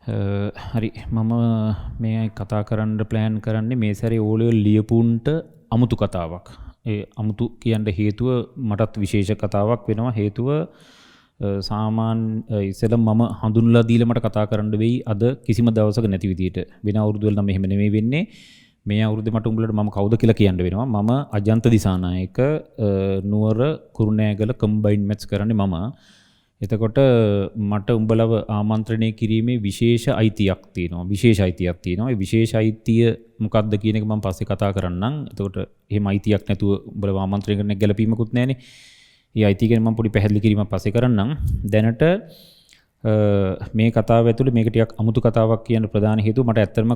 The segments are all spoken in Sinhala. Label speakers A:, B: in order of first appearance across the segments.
A: හරි මම මේ කතා කරන්න ප්ලෑන් කරන්නේ මේ සැරේ ඕලෙවල් ලියපුන්ට අමුතු කතාවක්. ඒ අමුතු කියන්න හේතුව මටත් විශේෂ කතාවක් වෙනවා. හේතුව ඉස්සෙල්ලා මම හඳුන්ලා දීලා මට කතා කරන්න වෙයි අද කිසිම දවසක නැති විදියට. වෙන අවුරුදු වල නම් එහෙම නෙමෙයි වෙන්නේ. මේ අවුරුද්දේ මට උඹලට මම කවුද කියලා කියන්න වෙනවා. මම අජන්ත දිසානායක නුවර කුරුණෑගල කම්බයින් මැච් කරන්නේ මම. එතකොට මට උඹලව ආමන්ත්‍රණය කිරීමේ විශේෂ අයිතියක් තියෙනවා. ඒ විශේෂ අයිතිය මොකක්ද කියන එක මම පස්සේ කතා කරන්නම්. එතකොට එහෙම අයිතියක් නැතුව උඹලව ආමන්ත්‍රණය කරන්න ගැලපීමකුත් නැහැනේ. ඒ අයිතිය ගැන මම පොඩි පැහැදිලි කිරීමක් පස්සේ කරන්නම්. දැනට මේ කතාව ඇතුලේ මේක ටිකක් අමුතු කතාවක් කියන ප්‍රධාන හේතුව මට ඇත්තටම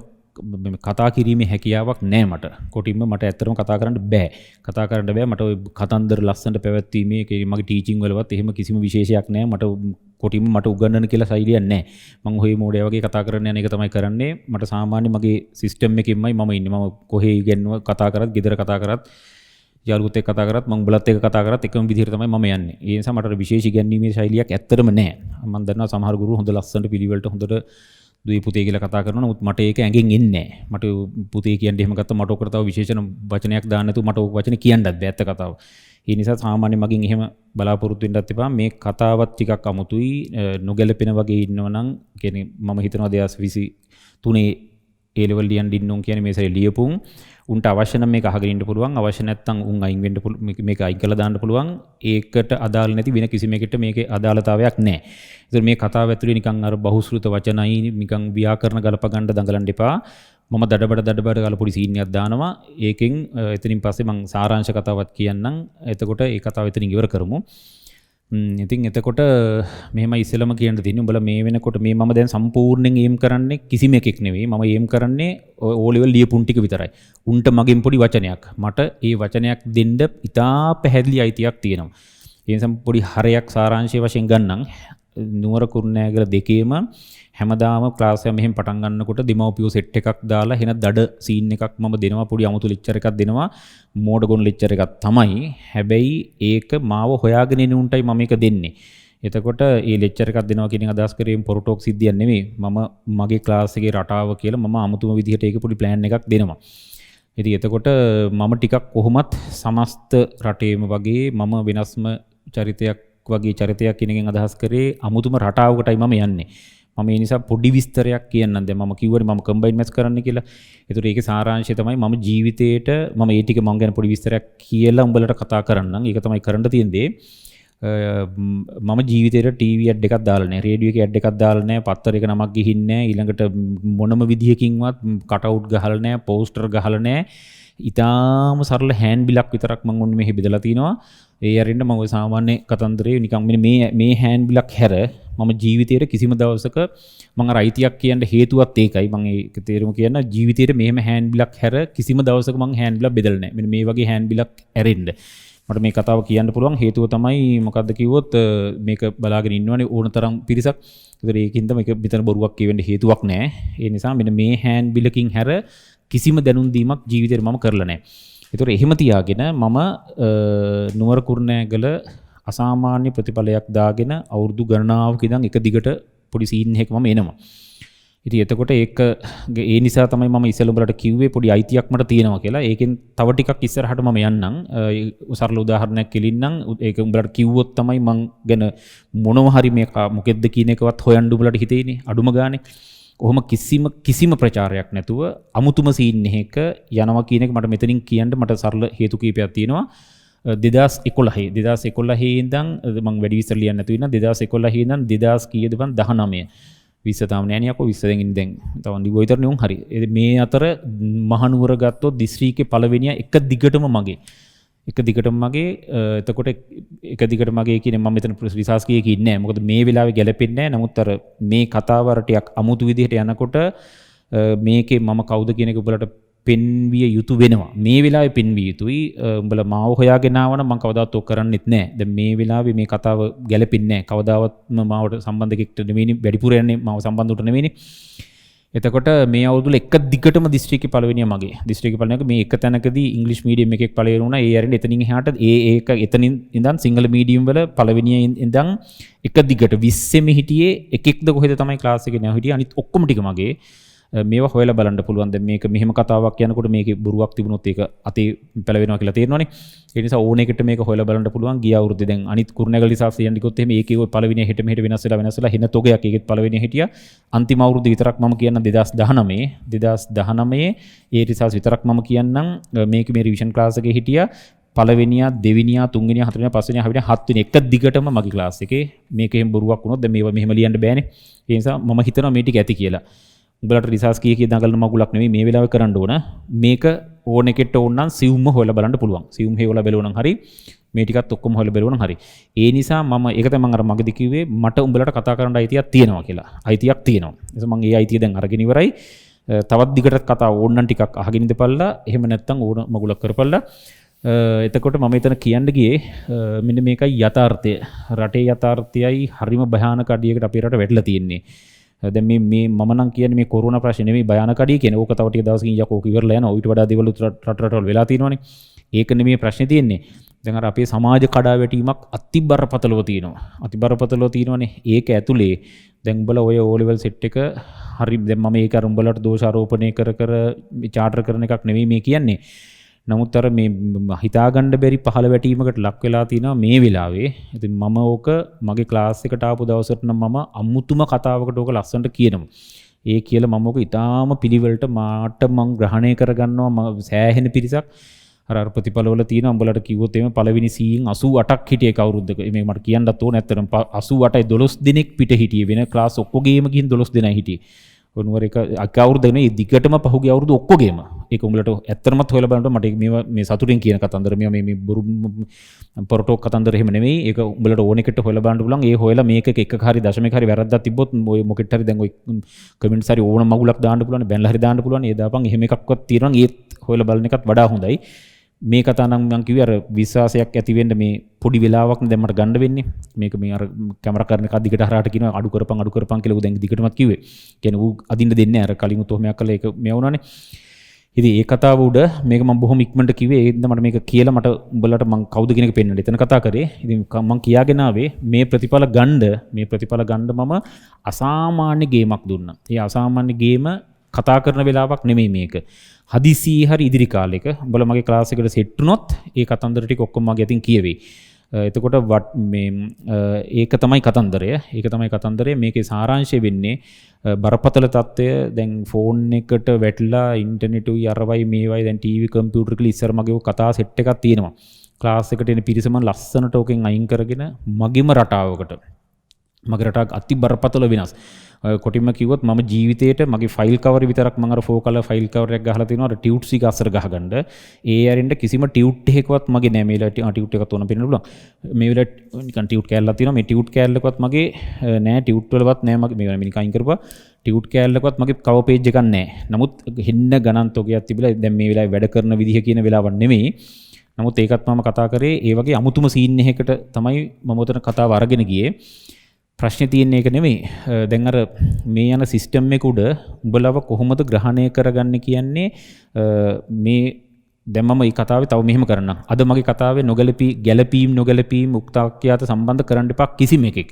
A: කතා කිරීමේ හැකියාවක් නැහැ මට. කොටින්ම මට ඇත්තටම කතා කරන්න බෑ. මට ওই කතන්දර ලස්සනට පැවැත්වීමේ මගේ ටීචින් වලවත් එහෙම කිසිම විශේෂයක් නැහැ. මට උගන්වන්න කියලා ශෛලියක් නැහැ. මම ඔය මෝඩය වගේ කතා කරන්න යන එක තමයි කරන්නේ. මට සාමාන්‍ය මගේ සිස්ටම් එකකින්මයි මම ඉන්නේ. මම කොහේ ඉගෙනුව කතා කරත්, ගෙදර කතා කරත්, යාළුවොත් එක්ක කතා කරත්, මම උඹලත් එක්ක කතා කරත් එකම විදිහට තමයි මම යන්නේ. ඒ නිසා මට විශේෂ ඉගැන්වීමේ ශෛලියක් ඇත්තටම නැහැ. මම දන්නවා සමහර ගුරු හොඳ ලස්සනට පිළිවෙලට හොඳට දුවේ පුතේ කියලා කතා කරනවා. නමුත් මට ඒක ඇඟෙන් එන්නේ නැහැ. මට පුතේ කියන්නේ එහෙම ගත්තා මට ඔකට තව විශේෂණ වචනයක් දාන්න නැතුව මට ඔය වචනේ කියන්නත් බෑ ඇත්ත කතාව. ඒ නිසා සාමාන්‍ය මගෙන් එහෙම බලාපොරොත්තු වෙන්නත් එපා. මේ කතාවත් ටිකක් අමුතුයි නොගැලපෙන වගේ ඉන්නවනම් කියන්නේ මම හිතනවා 2023 ඒ ලෙවල් ලියන්න ඉන්නෝන් කියන්නේ මේ සැරේ ලියපුම් උන්ට අවශ්‍ය නම් මේක අහගෙන ඉන්න පුළුවන්. අවශ්‍ය නැත්නම් උන් අයින් වෙන්න මේක අයින් කරලා දාන්න පුළුවන්. ඒකට අදාළ නැති වෙන කිසිම එකකට මේකේ අදාළතාවයක් නැහැ. ඒතර මේ කතාව ඇතුලේ නිකන් අර බහුශෘත වචනයි නිකන් ව්‍යාකරණ ගලප ගන්න දඟලන්න එපා. මම දඩබඩ ගාලා පොඩි සීන් එකක් දානවා. ඒකෙන් එතනින් පස්සේ මම සාරාංශ කතාවක් කියන්නම්. එතකොට ඒ කතාව එතනින් ඉවර කරමු. ඉතින් එතකොට මෙහෙමයි ඉස්සෙල්ලම කියන්න තියෙන්නේ. උඹලා මේ වෙනකොට මේ මම දැන් සම්පූර්ණයෙන් එම් කරන්නේ කිසිම එකෙක් නෙවෙයි. මම එම් කරන්නේ ඕ ලෙවල් ලියපුන් ටික විතරයි. උන්ට මගෙන් පොඩි වචනයක්. මට ඒ වචනයක් දෙන්න ඉතා පැහැදිලි අයිතියක් තියෙනවා. ඒ නිසා පොඩි හරයක් සාරාංශය වශයෙන් ගන්නම්. නුවර කුරුණෑගල දෙකේම හැමදාම ක්ලාස් එක මෙහෙම පටන් ගන්නකොට දෙමව්පියෝ සෙට් එකක් දාලා එන දඩ සීන් එකක් මම දෙනවා. පොඩි අමුතු ලෙක්චර් එකක් දෙනවා. මෝඩගොන් ලෙක්චර් එකක් තමයි. හැබැයි ඒක මාව හොයාගෙන එන උන්ටයි මම මේක දෙන්නේ. එතකොට මේ ලෙක්චර් එකක් දෙනවා කියන එක අදහස් කරේ පොරොටෝක් සිද්ධියක් නෙමෙයි. මම මගේ ක්ලාස් එකේ රටාව කියලා මම අමුතුම විදිහට ඒක පොඩි ප්ලෑන් එකක් දෙනවා. ඉතින් එතකොට මම ටිකක් කොහොමත් සමස්ත රටේම වගේ මම වෙනස්ම චරිතයක් කියන එකෙන් අදහස් කරේ අමුතුම රටාවකටයි මම යන්නේ. මම ඒ නිසා පොඩි විස්තරයක් කියන්නම්. දැන් මම කිව්වනේ මම කම්බයින් මැච් කරන්න කියලා. ඒතර ඒකේ සාරාංශය තමයි මම ජීවිතේට මම ඒ ටික මම ගැන පොඩි විස්තරයක් කියලා උඹලට කතා කරන්නම්. ඒක තමයි කරන්න තියෙන දේ. මම ජීවිතේට ටීවී ඇඩ් එකක් දාලා නැහැ. රේඩියෝ එකේ ඇඩ් එකක් දාලා නැහැ. පත්තරයක නමක් ගිහින් නැහැ. ඊළඟට මොනම විදියකින්වත් කට් අවුට් ගහලා නැහැ. පෝස්ටර් ගහලා නැහැ. ඉතාලම සරල හෑන්ඩ් බිලක් විතරක් මම ඔන්න මෙහෙ බෙදලා තිනවා. ඒ අරින්න මම ඔය සාමාන්‍ය කතන්දරේ නිකන් මේ හෑන්ඩ් බිලක් හැර මම ජීවිතේට කිසිම දවසක මම අර අයිතියක් කියන්න හේතුවත් ඒකයි. මම ඒක තේරුම කියන්න ජීවිතේට මෙහෙම හෑන්ඩ් බිලක් හැර කිසිම දවසක මම හෑන්ඩ් බිලක් බෙදලා නැහැ. මෙන්න මේ වගේ හෑන්ඩ් බිලක් ඇරෙන්න මට මේ කතාව කියන්න පුළුවන් හේතුව තමයි මොකද්ද කිව්වොත් මේක බලාගෙන ඉන්නවනේ ඕනතරම් පිරිසක්. ඒතර ඒකින්ද මේක මෙතන බොරුවක් කියවෙන්න හේතුවක් නැහැ. ඒ නිසා මෙන්න මේ හෑන්ඩ් බිලකින් හැර කිසිම දැනුම් දීමක් ජීවිතේට මම කරලා නැහැ. ඒතර එහෙම තියාගෙන මම නුවර කුරුණෑගල අසාමාන්‍ය ප්‍රතිඵලයක් දාගෙන අවුරුදු ගණනාවක ඉඳන් එක දිගට පොඩි සීන් එකක් මම එනවා. ඉතින් එතකොට ඒ නිසා තමයි මම ඉස්සෙල්ලා උඹලට කිව්වේ පොඩි අයිතියක් මට තියෙනවා කියලා. ඒකෙන් තව ටිකක් ඉස්සරහට මම යන්නම්. සරල උදාහරණයක් කෙලින්නම්. ඒක උඹලට කිව්වොත් තමයි මං ගැන මොනවා හරි මේ මොකෙද්ද කියන එකවත් හොයන්න උඹලට හිතෙන්නේ අඩුම ගානේ. කොහොම කිසිම ප්‍රචාරයක් නැතුව අමුතුම සීන් එකක යනවා කියන එක මට මෙතනින් කියන්න මට සරල හේතු කීපයක් තියෙනවා. 2011 ඉඳන් මම වැඩි විස්තර ලියන්න නැතුව ඉන්න 2011 ඉඳන් 2000 කීයද බං 19 20 තාම නෑ නේ යකෝ 20 දැන් ඉඳන් තවන් දිගෝ විතරනේ උන් හරි. මේ අතර මහනුවර ගත්තොත් දිස්ත්‍රික්කේ පළවෙනියා එක දිගටම මගේ එතකොට එක දිගට මගේ කියන්නේ මම මෙතන රිසර්ච් කියේ ඉන්නේ නැහැ. මොකද මේ වෙලාවේ ගැලපෙන්නේ නැහැ. නමුත් අර මේ කතාව අර ටිකක් අමුතු විදිහට යනකොට මේකේ මම කවුද කියන එක ඔයාලට පෙන්විය යුතු වෙනවා. මේ වෙලාවේ පෙන්විය යුතුයි. උඹලා මාව හොයාගෙන ආවනම් මම කවදාවත් ඔක් කරන්නෙත් නැහැ. දැන් මේ වෙලාවේ මේ කතාව ගැලපෙන්නේ නැහැ. කවදාවත්ම මාවට සම්බන්ධ කෙනෙක්ට නෙවෙයිනේ වැඩිපුර යන්නේ මාව සම්බන්ධ උට නෙවෙයිනේ. එතකොට මේ අවුරුදු එක දිගටම දිස්ත්‍රික්කේ පළවෙනිය මගේ. දිස්ත්‍රික්කේ පළවෙනියක මේ එක තැනකදී ඉංග්‍රීසි මීඩියම් එකෙක් පළවෙනි වුණා. ඒ ඇරෙන්න එතනින් එහාට ඒක එතනින් ඉඳන් සිංහල මීඩියම් වල පළවෙනිය ඉඳන් එක දිගට 20 හිටියේ එකෙක්ද කොහෙද තමයි ක්ලාස් එකේ නෑ හිටියේ. අනිත් ඔක්කොම ටික මගේ. මේවා හොයලා බලන්න පුළුවන්. දැන් මේක මෙහෙම කතාවක් කියනකොට මේකේ බොරුවක් තිබුණොත් ඒක අතේ පැලවෙනවා කියලා තේරෙනවනේ. ඒ නිසා ඕන එකට මේක හොයලා බලන්න පුළුවන්. ගිය අවුරුද්දේ දැන් අනිත් කුරුණෑගල රිසර්ච් යන්න ගියොත් එහෙම ඒකේ ඔය පළවෙනිය හෙට මෙහෙට වෙනස් වෙලා හින තොගයක් ඒකෙත් පළවෙනිය හිටියා. අන්තිම අවුරුද්දේ විතරක් මම කියන්න 2019 ඒ රිසර්ච් විතරක් මම කියන්නම් මේක මේ රිවිෂන් ක්ලාස් එකේ හිටියා. පළවෙනියා දෙවෙනියා තුන්වෙනියා හතරවෙනියා පස්වෙනියා හයවෙනියා හත්වෙනියා එක දිගටම මගේ ක්ලාස් එකේ මේක එහෙම බොරුවක් වුණොත් දැන් මේවා මෙහෙම ලියන්න බෑනේ. ඒ නිසා මම හිතනවා මේ ටික ඇති කියලා. උඹලට රිසර්ච් කී දඟලන මගුලක් නෙවෙයි මේ වෙලාවේ කරන්න ඕන. මේක ඕන එකට ඕන නම් සිවුම්ම හොයලා බලන්න පුළුවන්. සිවුම් හේවලා බලුවනම් හරි මේ ටිකත් ඔක්කොම හොයලා බලුවනම් හරි. ඒ නිසා මම ඒක තමයි මම අර මගදී කිව්වේ මට උඹලට කතා කරන්න අයිතියක් තියෙනවා කියලා. අයිතියක් තියෙනවා. ඒ නිසා මම ඒ අයිතිය දැන් අරගෙන ඉවරයි. තවත් දිගට කතා ඕන නම් ටිකක් අහගෙන ඉඳපල්ලා. එහෙම නැත්නම් ඕන මගුලක් කරපල්ලා. එතකොට මම එතන කියන්න ගියේ මෙන්න මේකයි යථාර්ථය. රටේ යථාර්ථයයි හරිම භයානක අඩියකට අපේ රට වැටලා තියෙන්නේ. දැන් මේ මම නම් කියන්නේ මේ කොරෝනා ප්‍රශ්නේ නෙමෙයි භයානක අඩිය කියන්නේ. ඕක තව ටික දවසකින් යකෝ ඕක ඉවරලා යනවා. ඊට වඩා දේවල් රටවල් වෙලා තියෙනවානේ. ඒක නෙමෙයි ප්‍රශ්නේ තියෙන්නේ. දැන් අර අපේ සමාජ කඩාවැටීමක් අතිබරපතලව තියෙනවා. අතිබරපතලව තියෙනවානේ. ඒක ඇතුලේ දැන් උඹලා ඔය O level set එක හරි දැන් මම ඒක අර උඹලට දෝෂාරෝපණය කර චාටර් කරන එකක් නෙමෙයි මේ කියන්නේ. නමුත් අර මේ හිතාගන්න බැරි පහළ වැටීමකට ලක් වෙලා තිනවා මේ වෙලාවේ. ඉතින් මම ඕක මගේ ක්ලාස් එකට ආපු දවසට නම් මම අමුතුම කතාවකට ඕක ලස්සනට කියනවා. ඒ කියලා මම ඕක ඊටාම පිළිවෙලට මාට මං ග්‍රහණය කරගන්නවා සෑහෙන පිරිසක්. අර ප්‍රතිඵලවල තියෙනවා උඹලට කිව්වොත් එimhe පළවෙනි සීන් 88ක් හිටියේ කවුරුද්දක. මේ මට කියන්නත් ඕන ඇත්තටම 88යි 12 දිනක් පිට හිටියේ. වෙන ක්ලාස් ඔක්කොගේම ගිහින් 12 දෙනයි හිටියේ. ඔන්නවර එක අවුරුද්ද නෙවෙයි දිගටම පහුගිය අවුරුදු ඔක්කොගේම. ඒක උඹලට ඇත්තටමත් හොයලා බලනකොට මට මේ සතුටින් කියන කතන්දර මේ බොරු පොරටෝක් කතන්දර එහෙම නෙවෙයි. ඒක උඹලට ඕන එකට හොයලා බලන්න පුළුවන්. ඒ හොයලා මේකක එකක හරි දශමයක හරි වැරද්දක් තිබ්බොත් ඔය මොකෙට හරි දැන් ඔය කමෙන්ට්ස් හරි ඕන මගුලක් දාන්න පුළුවන්. බැනලා හරි දාන්න පුළුවන්. ඒ දාපන් එහෙම එකක්වත් තියෙනවා නම් ඒත් හොයලා බලන එකත් වඩා හොඳයි. මේ කතා නම් මම කිව්වේ අර විශ්වාසයක් ඇති වෙන්න මේ පොඩි වෙලාවක් දැන් මට ගන්න වෙන්නේ. මේක මේ අර කැමරා කරන එක දිගට හරහාට කියනවා අඩු කරපන් කියලා ඌ දැන් දිගටමත් කිව්වේ. කියන්නේ ඌ අදින්න දෙන්නේ නැහැ. අර කලින් උතෝමයක් කළා ඒක මේ වුණානේ. ඉතින් ඒ කතාව උඩ මේක මම බොහොම ඉක්මනට කිව්වේ. ඒ හින්දා මට මේක කියලා මට උඹලට මම කවුද කියන එක පෙන්වන්න. එතන කතා කරේ. ඉතින් මම කියාගෙන ආවේ මේ ප්‍රතිඵල ගන්න මම අසාමාන්‍ය ගේමක් දුන්නා. ඒ අසාමාන්‍ය ගේම කතා කරන වෙලාවක් නෙමෙයි මේක. හදිසියේ හරි ඉදිරි කාලෙක උඹලා මගේ ක්ලාස් එකට සෙට් වුණොත් ඒ කතන්දර ටික ඔක්කොම මගේ අතින් කියවේ. එතකොට ඒක තමයි කතන්දරය. මේකේ සාරාංශය වෙන්නේ බරපතල තත්ත්වය දැන් ෆෝන් එකට වැටලා ඉන්ටර්නෙට් උයි අරවයි මේවයි දැන් ටීවී කම්පියුටර් එකේ ඉස්සර මගේ කතා සෙට් එකක් තියෙනවා. ක්ලාස් එකට එන පිරිසම ලස්සනට ඕකෙන් අයින් කරගෙන මගේම රටාවකට මගේ රටාවක් අති බරපතල වෙනස්. කොටින්ම කිව්වොත් මම ජීවිතේට මගේ ෆයිල් කවර් විතරක් මම අර 4 කලර් ෆයිල් කවර් එකක් ගහලා තිනවා අර ටියුට්ස් එක අස්සර ගහගන්න. ඒ ඇරෙන්න කිසිම ටියුට් එකකවත් මගේ නෑ. මේලා ටියුට් එකක් තෝරන්න පෙන්නන්න පුළුවන්. මේ වෙලාවට නිකන් ටියුට් කෑල්ලක් තියෙනවා. මේ ටියුට් කෑල්ලකවත් මගේ නෑ. ටියුට් වලවත් නෑ මගේ මේ නිකන් අයින් කරපුවා. ටියුට් කෑල්ලකවත් මගේ කවර් පේජ් එකක් නෑ. නමුත් හෙන්න ගණන් තොගයක් තිබිලා දැන් මේ වෙලාවේ වැඩ කරන විදිහ කියන වෙලාවක් නෙමෙයි. නමුත් ඒකත් මම කතා කරේ ඒ වගේ අමුතුම සීන් එකකට තමයි මම උතන කතාව අරගෙන ගියේ. ප්‍රශ්නේ තියෙන්නේ ඒක නෙමෙයි. දැන් අර මේ යන සිස්ටම් එක උඩ උඹලව කොහොමද ග්‍රහණය කරගන්නේ කියන්නේ මේ දැන් මම මේ කතාවේ තව මෙහෙම කරන්නම්. අද මගේ කතාවේ ගැළපීම් උක්තාක්‍යයට සම්බන්ධ කරන්න එපා කිසිම එකෙක්.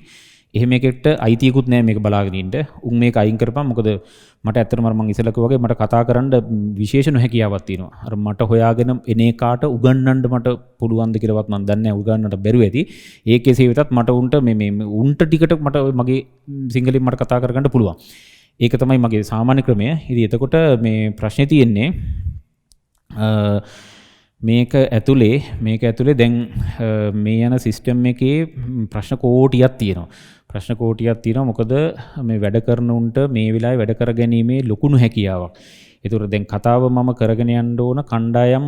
A: එහෙම එකෙක්ට අයිතියකුත් නැහැ මේක බලාගෙන ඉන්න. උන් මේක අයින් කරපන්. මොකද මට ඇත්තටම මම ඉස්සෙල්ලා කිව්වා වගේ මට කතා කරන්න විශේෂ නොහැකියාවක් තියෙනවා. අර මට හොයාගෙන එන එකාට උගන්වන්න මට පුළුවන්ද කියලාවත් මම දන්නේ නැහැ. උගන්වන්නට බැරුව ඇති. ඒ කෙසේ වෙතත් මට උන්ට ටිකට මට මගේ සිංහලෙන් මට කතා කරගන්න පුළුවන්. ඒක තමයි මගේ සාමාන්‍ය ක්‍රමය. ඉතින් එතකොට මේ ප්‍රශ්නේ තියෙන්නේ මේක ඇතුලේ දැන් මේ යන සිස්ටම් එකේ ප්‍රශ්න කෝටියක් තියෙනවා. මොකද මේ වැඩ කරන උන්ට මේ වෙලාවේ වැඩ කරගැනීමේ ලොකුණු හැකියාවක්. ඒතර දැන් කතාව මම කරගෙන යන්න ඕන කණ්ඩායම්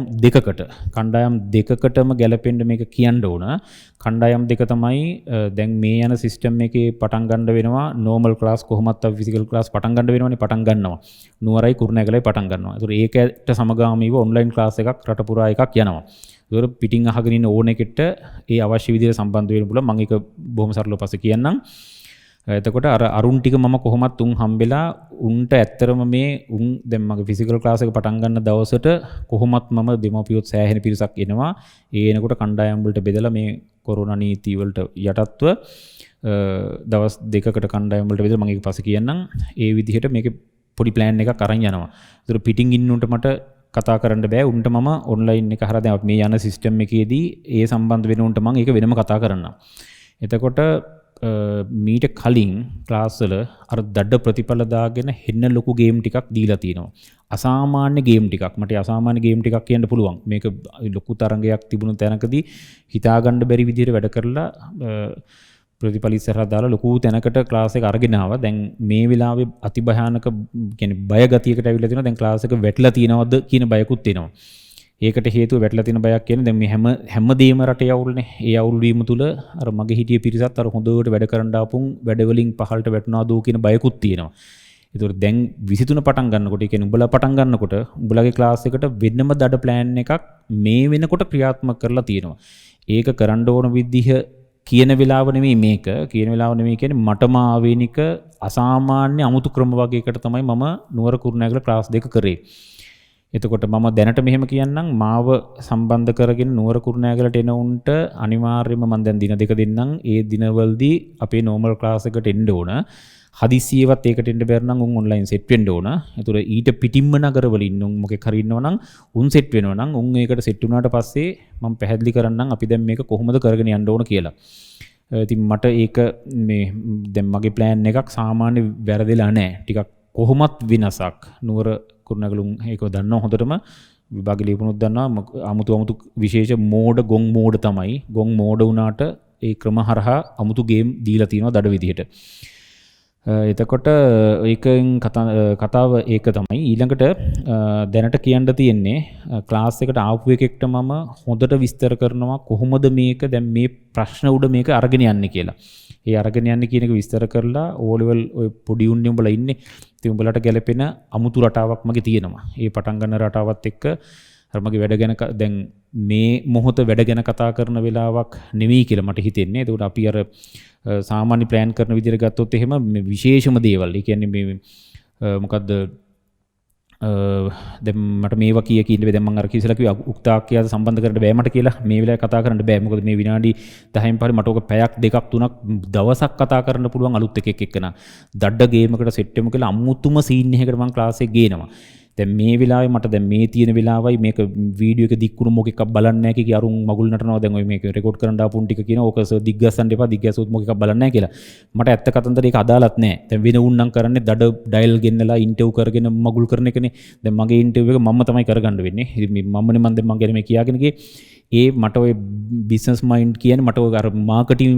A: දෙකකටම ගැලපෙන්න මේක කියන්න ඕන. කණ්ඩායම් දෙක තමයි දැන් මේ යන සිස්ටම් එකේ පටන් ගන්න වෙනවා. නෝමල් ක්ලාස් කොහොමත් අපි ෆිසිකල් ක්ලාස් පටන් ගන්නවා. නුවරයි කුරුණෑගලයි පටන් ගන්නවා. ඒතර ඒකට සමගාමීව ඔන්ලයින් ක්ලාස් එකක් රට පුරා එකක් යනවා. ඒතර පිටින් අහගෙන ඉන්න ඕන එකට ඒ අවශ්‍ය විදිහට සම්බන්ධ වෙන්න පුළුවන්. මම ඒක බොහොම සරලව පස්සේ කියන්නම්. එතකොට අර අරුන් ටික මම කොහොමත් උන් හම්බෙලා උන්ට ඇත්තරම මේ උන් දැන් මගේ ෆිසිකල් ක්ලාස් එක පටන් ගන්න දවසට කොහොමත් මම දෙමව්පියොත් සෑහෙන පිරිසක් එනවා. ඒ එනකොට කණ්ඩායම් වලට බෙදලා මේ කොරෝනා නීති වලට යටත්ව දවස් දෙකකට කණ්ඩායම් වලට බෙදලා මම ඒක පස්සේ කියන්නම්. ඒ විදිහට මේකේ පොඩි ප්ලෑන් එකක් අරන් යනවා. ඒතර පිටින් ඉන්න උන්ට මට කතා කරන්න බෑ. උන්ට මම ඔන්ලයින් එක හරහා දැන් මේ යන සිස්ටම් එකේදී ඒ සම්බන්ධ වෙන උන්ට මම ඒක වෙනම කතා කරන්නම්. එතකොට මීට කලින් ක්ලාස්වල අර දඩ ප්‍රතිඵල දාගෙන හෙන්න ලොකු ගේම් ටිකක් දීලා තිනවා. අසාමාන්‍ය ගේම් ටිකක්. මට අසාමාන්‍ය ගේම් ටිකක් කියන්න පුළුවන්. මේක ලොකු තරංගයක් තිබුණු තැනකදී හිතාගන්න බැරි විදිහට වැඩ කරලා ප්‍රතිඵල ඉස්සරහා දාලා ලොකු තැනකට ක්ලාස් එක අරගෙන ආවා. දැන් මේ වෙලාවේ අතිභයානක කියන්නේ බය ගතියකට ඇවිල්ලා තිනවා. දැන් ක්ලාස් එක වැටලා තියනවද කියන බයකුත් එනවා. ඒකට හේතුව වැටලා තියෙන බයක් කියන්නේ දැන් මේ හැමදේම රටේ අවුල්නේ. ඒ අවුල් වීම තුල අර මගේ හිටිය පිරිසත් අර හොඳට වැඩ කරන්න ආපුන් වැඩ වලින් පහළට වැටෙනවද කියන බයකුත් තියෙනවා. ඒතකොට දැන් 23 පටන් ගන්නකොට ඒ කියන්නේ උඹලා පටන් ගන්නකොට උඹලගේ ක්ලාස් එකට වෙනම දඩ ප්ලෑන් එකක් මේ වෙනකොට ක්‍රියාත්මක කරලා තියෙනවා. ඒක කරන්න ඕන විදිහ කියන වෙලාව නෙමෙයි මේක. කියන වෙලාව නෙමෙයි කියන්නේ මටම ආවේනික අසාමාන්‍ය අමුතු ක්‍රම වගේකට තමයි මම නුවර කුරුණෑගල ක්ලාස් දෙක කරේ. එතකොට මම දැනට මෙහෙම කියන්නම් මාව සම්බන්ධ කරගෙන නුවර කුරුණෑගලට එන උන්ට අනිවාර්යයෙන්ම මම දැන් දින දෙක දෙන්නම්. ඒ දිනවලදී අපේ නෝමල් ක්ලාස් එකට එන්න ඕන. හදිසියෙවත් ඒකට එන්න බැර නම් උන් ඔන්ලයින් සෙට් වෙන්න ඕන. ඒතර ඊට පිටින්ම නගරවල ඉන්න උන් මොකෙක් හරි ඉන්නවා නම් උන් සෙට් වෙනවා නම් උන් ඒකට සෙට් වුණාට පස්සේ මම පැහැදිලි කරන්නම් අපි දැන් මේක කොහොමද කරගෙන යන්න ඕන කියලා. ඉතින් මට ඒක මේ දැන් මගේ ප්ලෑන් එකක් සාමාන්‍ය වැරදිලා නැහැ. ටිකක් කොහොමත් වෙනසක්. නුවර කුරුණෑගලුන් ඒක දන්නවා හොඳටම විභාගෙ ලියපුණොත් දන්නවා අමුතු විශේෂ මෝඩ ගොන් මෝඩ තමයි. ගොන් මෝඩ වුණාට ඒ ක්‍රම හරහා අමුතු ගේම් දීලා තියෙනවා දඩ විදිහට. එතකොට ඒකෙන් කතාව ඒක තමයි. ඊළඟට දැනට කියන්න තියෙන්නේ ක්ලාස් එකට ආපු එකෙක්ට මම හොඳට විස්තර කරනවා කොහොමද මේක දැන් මේ ප්‍රශ්න උඩ මේක අරගෙන යන්නේ කියලා. ඒ අරගෙන යන්නේ කියන එක විස්තර කරලා O level ඔය පොඩි උන්නේ උඹලා ඉන්නේ. ඉතින් උඹලට ගැලපෙන අමුතු රටාවක් මගේ තියෙනවා. ඒ පටන් ගන්න රටාවත් එක්ක අර මගේ වැඩ ගැන දැන් මේ මොහොත වැඩ ගැන කතා කරන වෙලාවක් නෙවෙයි කියලා මට හිතෙන්නේ. ඒකට අපි අර සාමාන්‍ය ප්ලෑන් කරන විදිහට ගත්තොත් එහෙම මේ විශේෂම දේවල්. ඒ කියන්නේ මේ මොකද්ද දැන් මට මේවා කියන්නේ දැන් මම අර කිව්සලා කිව්වා උක්තාක්‍යයට සම්බන්ධ කරන්න බෑ මට කියලා. මේ වෙලාවේ කතා කරන්න බෑ. මොකද මේ විනාඩි 10න් පස්සේ මට ඔක පැයක් දෙකක් තුනක් දවසක් කතා කරන්න පුළුවන් අලුත් එකෙක් එක්කන. දඩ ගේමකට සෙට් වෙමු කියලා අමුතුම සීන් එකකට මම ක්ලාස් එක ගේනවා. දැන් මේ වෙලාවේ මට දැන් මේ තියෙන වෙලාවයි මේක වීඩියෝ එක දික්කුණු මොකෙක්ක් බලන්නේ නැහැ කි අරුන් මගුල් නටනවා. දැන් ඔය මේක රෙකෝඩ් කරන්න ආපුන් ටික කියන ඕක දිග්ගස්සන්න එපා. දිග්ගස්සුත් මොකෙක්ක් බලන්නේ නැහැ කියලා. මට ඇත්ත කතන්දර ඒක අදාළත් නැහැ. දැන් වෙන උන් නම් කරන්නේ දඩ ඩයල් ගෙන්නලා ඉන්ටර්වයුව කරගෙන මගුල් කරන එකනේ. දැන් මගේ ඉන්ටර්වයුව එක මම තමයි කරගන්න වෙන්නේ. ඉතින් මමනේ මම දැන් මම ගැන මේ කියාගෙන ගියේ. ඒ මට ඔය බිස්නස් මයින්ඩ් කියන්නේ මට ඔය අර මාකටිං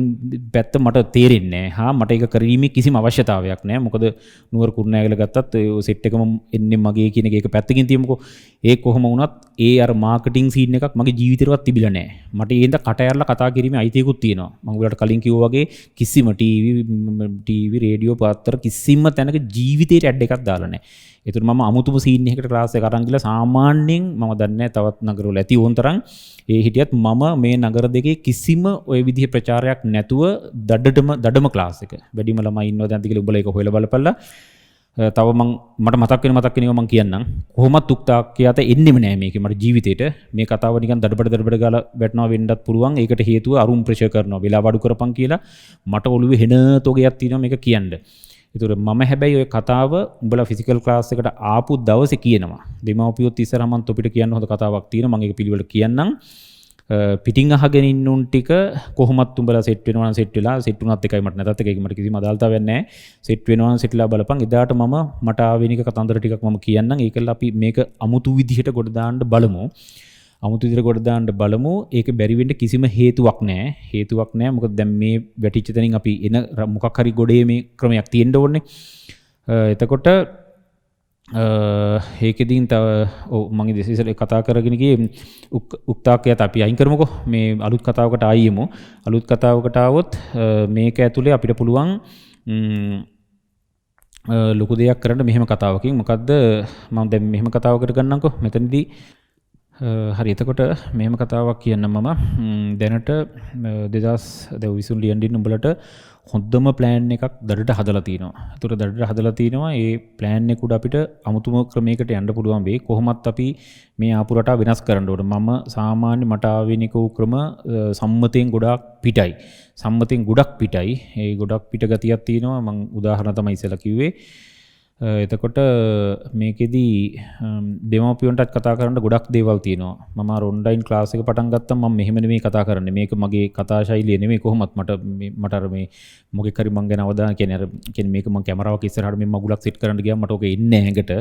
A: පැත්ත මට තේරෙන්නේ නැහැ. හා මට ඒක කිරීමේ කිසිම අවශ්‍යතාවයක් නැහැ. මොකද නුවර කුරුණෑගල ගත්තත් ඔය සෙට් එකම එන්නේ මගේ කියන එක පැත්තකින් තියමුකෝ. ඒ කොහොම වුණත් ඒ අර මාකටිං සීන් එකක් මගේ ජීවිතේවත් තිබිලා නැහැ. මට ඒඳ කට ඇරලා කතා කිරීමේ අයිතියකුත් තියෙනවා. මම ඔයාලට කලින් කිව්වා වගේ කිසිම ටීවී රේඩියෝ පත්තර කිසිම තැනක ජීවිතේට ඇඩ් එකක් දාලා නැහැ. ඒතර මම අමුතුම සීන් එකකට ක්ලාස් එක අරන් ගිහලා සාමාන්‍යයෙන් මම දන්නේ තවත් නගරවල ඇති ඕන තරම් ඒ හිටියත් මම මේ නගර දෙකේ කිසිම ওই විදිහ ප්‍රචාරයක් නැතුව දඩම ක්ලාස් එක. වැඩිම ළමයි ඉන්නවා දැන් කියලා උඹලා ඒක හොයලා බලපල්ලා. තව මට මතක් වෙනවා මම කියන්නම්. කොහොමත් උක්තාක්‍යයට එන්නෙම නෑ මේකේ මට ජීවිතේට. මේ කතාව නිකන් දඩබඩ ගාලා වැටෙනවා වෙන්නත් පුළුවන්. ඒකට හේතුව අරුම් ප්‍රෙෂර් කරනවා. වෙලා වඩු කරපන් කියලා මට ඔළුවේ හෙන තෝගයක් තියෙනවා මේක කියන්න. ඒතර මම හැබැයි ওই කතාව උඹලා ෆිසිකල් ක්ලාස් එකට ආපු දවසේ කියනවා. දෙමව්පියොත් ඉස්සරහ මම තොපිට කියන්න හොඳ කතාවක් තියෙනවා. මම ඒක පිළිවෙල කියන්නම්. පිටින් අහගෙන ඉන්න උන් ටික කොහොමත් උඹලා සෙට් වෙනවා නම් සෙට් වෙලා සෙට් වුණත් එකයි මට නැතත් එකයි මට කිසිම අදාළතාවයක් නැහැ. සෙට් වෙනවා නම් සෙට්ලා බලපන්. එදාට මට ආවෙනික කතන්දර ටිකක් මම කියන්නම්. ඒකල අපි මේක අමුතු විදිහට ගොඩ දාන්න බලමු. ඒක බැරි වෙන්න කිසිම හේතුවක් නැහැ. මොකද දැන් මේ වැටිච්ච තැනින් අපි එන මොකක් හරි ගොඩේ මේ ක්‍රමයක් තියෙන්න ඕනේ. එතකොට ඒකෙදීන් තව මම ඉතින් කතා කරගෙන ගියේ උක්තාක්‍යයට අපි අයින් කරමුකෝ. මේ අලුත් කතාවකට ආයෙමු. අලුත් කතාවකට ආවොත් මේක ඇතුලේ අපිට පුළුවන් ලොකු දෙයක් කරන්න මෙහෙම කතාවකින්. මොකද්ද මම දැන් මෙහෙම කතාවකට ගන්නම්කෝ මෙතනදී. හරි එතකොට මෙහෙම කතාවක් කියන්නම් මම. දැනට 2020 ලියන්න ඉන්න උඹලට හොඳම ප්ලෑන් එකක් දඩට හදලා තියෙනවා. ඒතර දඩට හදලා තිනවා ඒ ප්ලෑන් එක උඩ අපිට අමුතුම ක්‍රමයකට යන්න පුළුවන් වෙයි. කොහොමත් අපි මේ ආපු රටා වෙනස් කරන්න ඕන. මම සාමාන්‍ය මට ආවෙනික වූ ක්‍රම සම්මතයෙන් ගොඩාක් පිටයි. සම්මතයෙන් ගොඩක් පිටයි. ඒ ගොඩක් පිට ගතියක් තියෙනවා. මම උදාහරණ තමයි ඉස්සෙල්ලා කිව්වේ. එතකොට මේකෙදී දෙමව්පියන්ටත් කතා කරන්න ගොඩක් දේවල් තියෙනවා. මම අර ඔන්ලයින් ක්ලාස් එක පටන් ගත්තම මම මෙහෙම නෙමෙයි කතා කරන්නේ. මේක මගේ කතා ශෛලිය නෙමෙයි කොහොමත් මට අර මේ මොකෙක් හරි මං ගැන අවධානය කියන්නේ මේක මං කැමරාවක් ඉස්සරහට මේ මගුලක් සෙට් කරන්න ගියාම මට ඕක එන්නේ ඇඟට.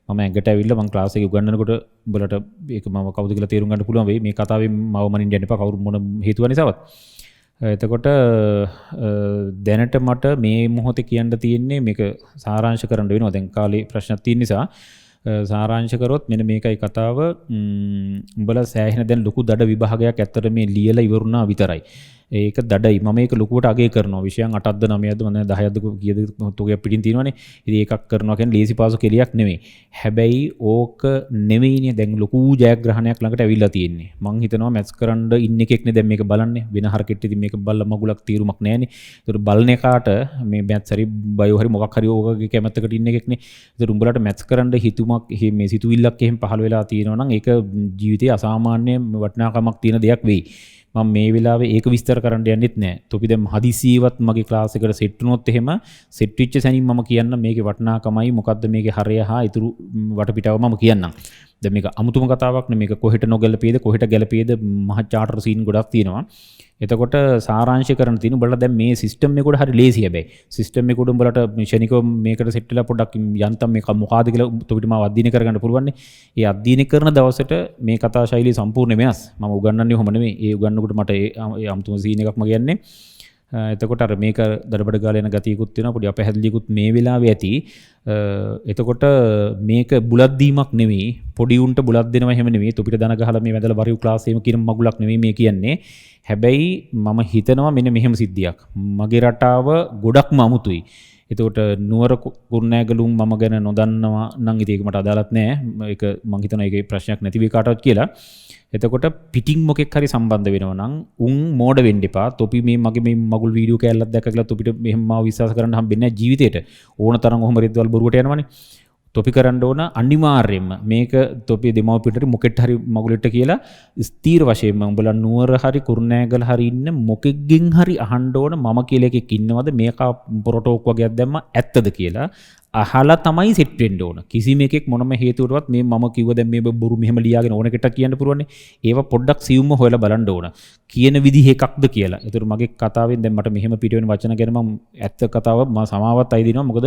A: මම ඇඟට ඇවිල්ලා මං ක්ලාස් එකේ උගන්වනකොට උඹලට ඒක මම කවුද කියලා තේරුම් ගන්න පුළුවන් වෙයි. මේ කතාවෙන් මව මනින්න යන්න එපා. කවුරු මොන හේතුව නිසාවත්. එතකොට දැනට මට මේ මොහොතේ කියන්න තියෙන්නේ මේක සාරාංශ කරන්න වෙනවා. දැන් කාලේ ප්‍රශ්නක් තියෙන නිසා සාරාංශ කරොත් මෙන්න මේකයි කතාව. උඹලා සෑහෙන දැන් ලොකු දඩ විභාගයක් ඇත්තට මේ ලියලා ඉවරුණා විතරයි. ඒක දඩයි. මම ඒක ලොකුවට අගය කරනවා. විෂයන් 8ක්ද 9ක්ද මම 10ක්ද කීයද තෝගයක් පිටින් තියෙනවනේ. ඉතින් ඒකක් කරනවා කියන්නේ ලේසි පාසු කෙලියක් නෙමෙයි. හැබැයි ඕක නෙමෙයිනේ දැන් ලොකු ජයග්‍රහණයක් ළඟට ඇවිල්ලා තියෙන්නේ. මං හිතනවා මැත්ස් කරන්න ඉන්න එකෙක්නේ දැන් මේක බලන්නේ. වෙන හරකෙට ඉතින් මේක බලලා මගුලක් තීරුමක් නැහැනේ. ඒතර බලන එකාට මේ මැත්ස් හරි බයෝ හරි මොකක් හරි ඕකගේ කැමැත්තකට ඉන්න එකෙක්නේ. ඒතර උඹලට මැත්ස් කරන්න හිතුමක් මේ සිතුවිල්ලක් එහෙම පහළ වෙලා තියෙනවා නම් ඒක ජීවිතයේ අසාමාන්‍ය වටිනාකමක් තියෙන දෙයක් වෙයි. මම මේ වෙලාවේ ඒක විස්තර කරන්න යන්නෙත් නැහැ. තොපි දැන් හදිසියෙවත් මගේ ක්ලාස් එකට සෙට් වුණොත් එහෙම සෙට් වෙච්ච සැනින් මම කියන්නම් මේකේ වටිනාකමයි මොකද්ද මේකේ හරය හා ඊතුරු වටපිටාව මම කියන්නම්. දැන් මේක අමුතුම කතාවක් නෙමෙයි. මේක කොහෙට නොගැලපෙයිද කොහෙට ගැලපෙයිද මහ චාටර් සීන් ගොඩක් තියෙනවා. එතකොට සාරාංශය කරන්න තියෙන උඹලා දැන් මේ සිස්ටම් එක උඩ හරි ලේසි හැබැයි. සිස්ටම් එක උඩ උඹලට ෂණිකව මේකට සෙට් වෙලා පොඩ්ඩක් යන්තම් මේක මොකಾದ කියලා තොපිට මාව අධ්‍යයනය කරගන්න පුළුවන් නේ. ඒ අධ්‍යයනය කරන දවසට මේ කතා ශෛලිය සම්පූර්ණ වෙනස්. මම උගන්වන්නේ ඔහොම නෙමෙයි. ඒ උගන්වනකොට මට ඒ අමුතුම සීන් එකක්ම කියන්නේ. එතකොට අර මේක දඩබඩ ගාලා යන ගතියකුත් වෙනවා. පොඩි අපහැදිලියකුත් මේ වෙලාවේ ඇති. එතකොට මේක බුලත් දීමක් නෙමෙයි. පොඩි උන්ට බුලත් දෙනවා එහෙම නෙමෙයි. තොපිට දන ගහලා මේ වැදලා වරියු ක්ලාස් එකේම කියන මගුලක් නෙමෙයි මේ කියන්නේ. හැබැයි මම හිතනවා මෙන්න මෙහෙම සිද්ධියක්. මගේ රටාව ගොඩක්ම අමුතුයි. එතකොට නුවර කුරුණෑගලුන් මම ගැන නොදන්නවා නම් ඉතින් ඒක මට අදාළත් නෑ. ඒක මම හිතනවා ඒකේ ප්‍රශ්නයක් නැති වෙයි කාටවත් කියලා. එතකොට පිටින් මොකෙක් හරි සම්බන්ධ වෙනවා නම් උන් මෝඩ වෙන්න එපා. තොපි මේ මගේ මේ මගුල් වීඩියෝ කෑල්ලක් දැක්කලා තොපිට මෙහෙම මාව විශ්වාස කරන්න හම්බෙන්නේ නැහැ ජීවිතේට. ඕන තරම් ඔහොම රෙද්දවල් බොරුවට යනවනේ. තොපි කරන්න ඕන අනිවාර්යයෙන්ම මේක තොපි දෙමව්පියන්ට මොකෙට හරි මගුලෙට කියලා ස්ථීර වශයෙන්ම උඹලා නුවර හරි කුරුණෑගල හරි ඉන්න මොකෙක්ගෙන් හරි අහන්න ඕන මම කියලා එකෙක් ඉන්නවද මේක පොරටෝක් වගේක් දැම්ම ඇත්තද කියලා අහලා තමයි සෙට් වෙන්න ඕන. කිසිම එකෙක් මොනම හේතුවකටවත් මේ මම කිව්ව දැන් මේ බොරු මෙහෙම ලියාගෙන ඕන එකට කියන්න පුළුවන්නේ. ඒව පොඩ්ඩක් සියුම්ව හොයලා බලන්න ඕන. කියන විදිහ එකක්ද කියලා. ඒතර මගේ කතාවෙන් දැන් මට මෙහෙම පිට වෙන වචන ගැන මම ඇත්ත කතාව මම සමාවත් අය දිනවා. මොකද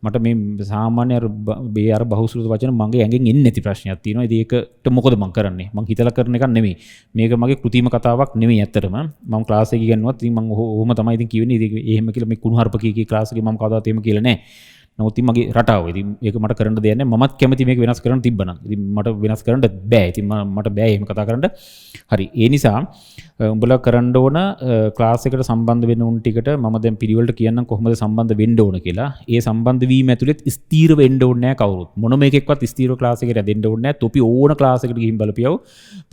A: මට මේ සාමාන්‍ය අර බහුසෘත වචන මගේ ඇඟෙන් එන්නේ නැති ප්‍රශ්නයක් තියෙනවා. ඉතින් ඒකට මොකද මම කරන්නේ? මම හිතලා කරන එකක් නෙමෙයි. මේක මගේ කෘතිම කතාවක් නෙමෙයි ඇත්තටම. මම ක්ලාස් එකේ ඉගෙනුවත් ඉතින් මම ඔහොම තමයි ඉතින් කියවෙන්නේ. ඉතින් එහෙම කියලා මේ කුණුහරුප කී ක්ලාස් එකේ මම කවදාවත් එහෙම කියලා නැහැ. නමුත් මගේ රටාව. ඉතින් ඒක මට කරන්න දෙයක් නැහැ. මමත් කැමති මේක වෙනස් කරන්න තිබ්බනම්. ඉතින් මට වෙනස් කරන්න බෑ. ඉතින් මට බෑ එහෙම කතා කරන්න. හරි. ඒ නිසා උඹලා කරන්න ඕන ක්ලාස් එකට සම්බන්ධ වෙන උන් ටිකට මම දැන් පිළිවෙලට කියන්නම් කොහොමද සම්බන්ධ වෙන්න ඕන කියලා. ඒ සම්බන්ධ වීම ඇතුළෙත් ස්ථීර වෙන්න ඕනේ නැහැ කවුරුත්. මොනම එකෙක්වත් ස්ථීර ක්ලාස් එකට ඇදෙන්න ඕනේ නැහැ. තොපි ඕන ක්ලාස් එකට ගිහින් බලපියව.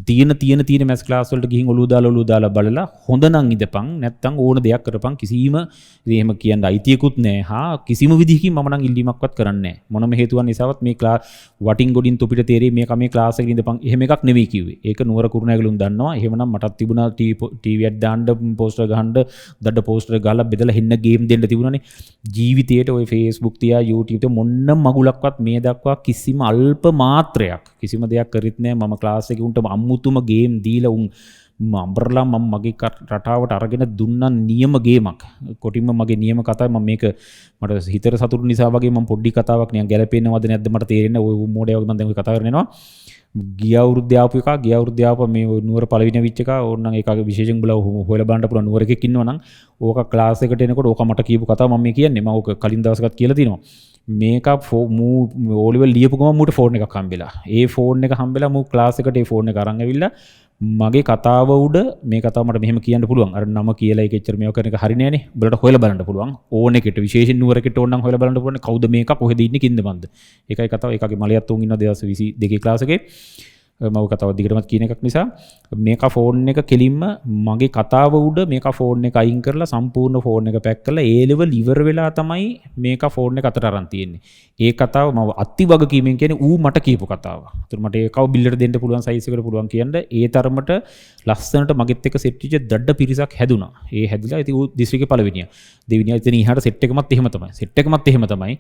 A: තියෙන මැස් ක්ලාස් වලට ගිහින් ඔලුව දාලා බලලා හොඳ නම් ඉඳපන්. නැත්තම් ඕන දෙයක් කරපන්. කිසිම එහෙම කියන්න අයිතියකුත් නැහැ. හා කිසිම විදිහකින් මම නම් ඉල්ලීමක්වත් කරන්නේ නැහැ. මොනම හේතුවක් නිසාවත් මේ වටින් ගොඩින් තොපිට තේරෙයි මේක මේ ක්ලාස් එකේ ඉඳපන්. එහෙම එකක් නෙවෙයි කිව්වේ. ඒක නුවර කුරුණෑගලුන් දන්නවා. එහෙමනම් මටත් තිබුණා ටීවී එකක් දාන්න පෝස්ටර් ගහන්න දඩ පෝස්ටර් ගාලා බෙදලා හෙන්න ගේම් දෙන්න තිබුණානේ. ජීවිතේට ওই Facebook තියා YouTube තියා මොන්න මගුලක්වත් මේ දක්වා කිසිම අල්ප මාත්‍රයක් කිසිම දෙයක් කරෙත් නැහැ. මම ක්ලාස් එකේ උන්ට අම්මුතුම ගේම් දීලා උන් අම්බරලා මම මගේ රටාවට අරගෙන දුන්නා නියම ගේමක්. කොටින්ම මගේ නියම කතාව මම මේක මට හිතට සතුටු නිසා වගේ මම පොඩි කතාවක් නිකන් ගැලපෙන්නවද නැද්ද මට තේරෙන්නේ. ඔය මොඩේ වගේ මම දැන් ඔය කතා කරනවා. ගිය අවුරුද්දේ ආපු මේ නුවර පළවෙනි විච් එක ඕනනම් ඒකගේ විශේෂයෙන් බුලා හොයලා බලන්න පුළුවන් නුවර එකෙක් ඉන්නවා නම් ඕක ක්ලාස් එකට එනකොට ඕක මට කියපු කතාව මම මේ කියන්නේ. මම ඕක කලින් දවසකත් කියලා තිනවා. මේක ඕලිවල් ලියපු ගමන් මූට ෆෝන් එකක් හම්බෙලා. ඒ ෆෝන් එක හම්බෙලා මූ ක්ලාස් එකට ඒ ෆෝන් එක අරන් ඇවිල්ලා මගේ කතාව උඩ මේ කතාව මට මෙහෙම කියන්න පුළුවන්. අර නම කියලා ඒක එච්චර මේව කරන එක හරි නෑනේ. උඹලට හොයලා බලන්න පුළුවන්. ඕන එකට විශේෂයෙන් නුවර එකට ඕන නම් හොයලා බලන්න පුළුවන්. කවුද මේක කොහෙද ඉන්නේ කින්ද මන්ද. ඒකයි කතාව. ඒකගේ මලයත් උන් ඉන්නවා 2022 ක්ලාස් එකේ. මම කතාව දිගටමත් කියන එකක් නිසා මේක ෆෝන් එක කෙලින්ම මගේ කතාව උඩ මේක ෆෝන් එක අයින් කරලා සම්පූර්ණ ෆෝන් එක පැක් කරලා ඒ ලෙවල් ඉවර වෙලා තමයි මේක ෆෝන් එක අතට අරන් තියෙන්නේ. ඒ කතාව මම අති වගකීමෙන් කියන්නේ ඌ මට කියපු කතාව. ඒතර මට ඒකව බිල්ලට දෙන්න පුළුවන් සයිස් එකට පුළුවන් කියන්න ඒ තරමට ලස්සනට මගෙත් එක්ක සෙට් වෙච්ච දඩ පිරිසක් හැදුනා. ඒ හැදිලා ඉතින් ඌ දිස්ත්‍රික්කේ පළවෙනියා. දෙවෙනියා ඉතින් ඉහාට සෙට් එකමත් එහෙම තමයි. සෙට් එකමත් එහෙම තමයි.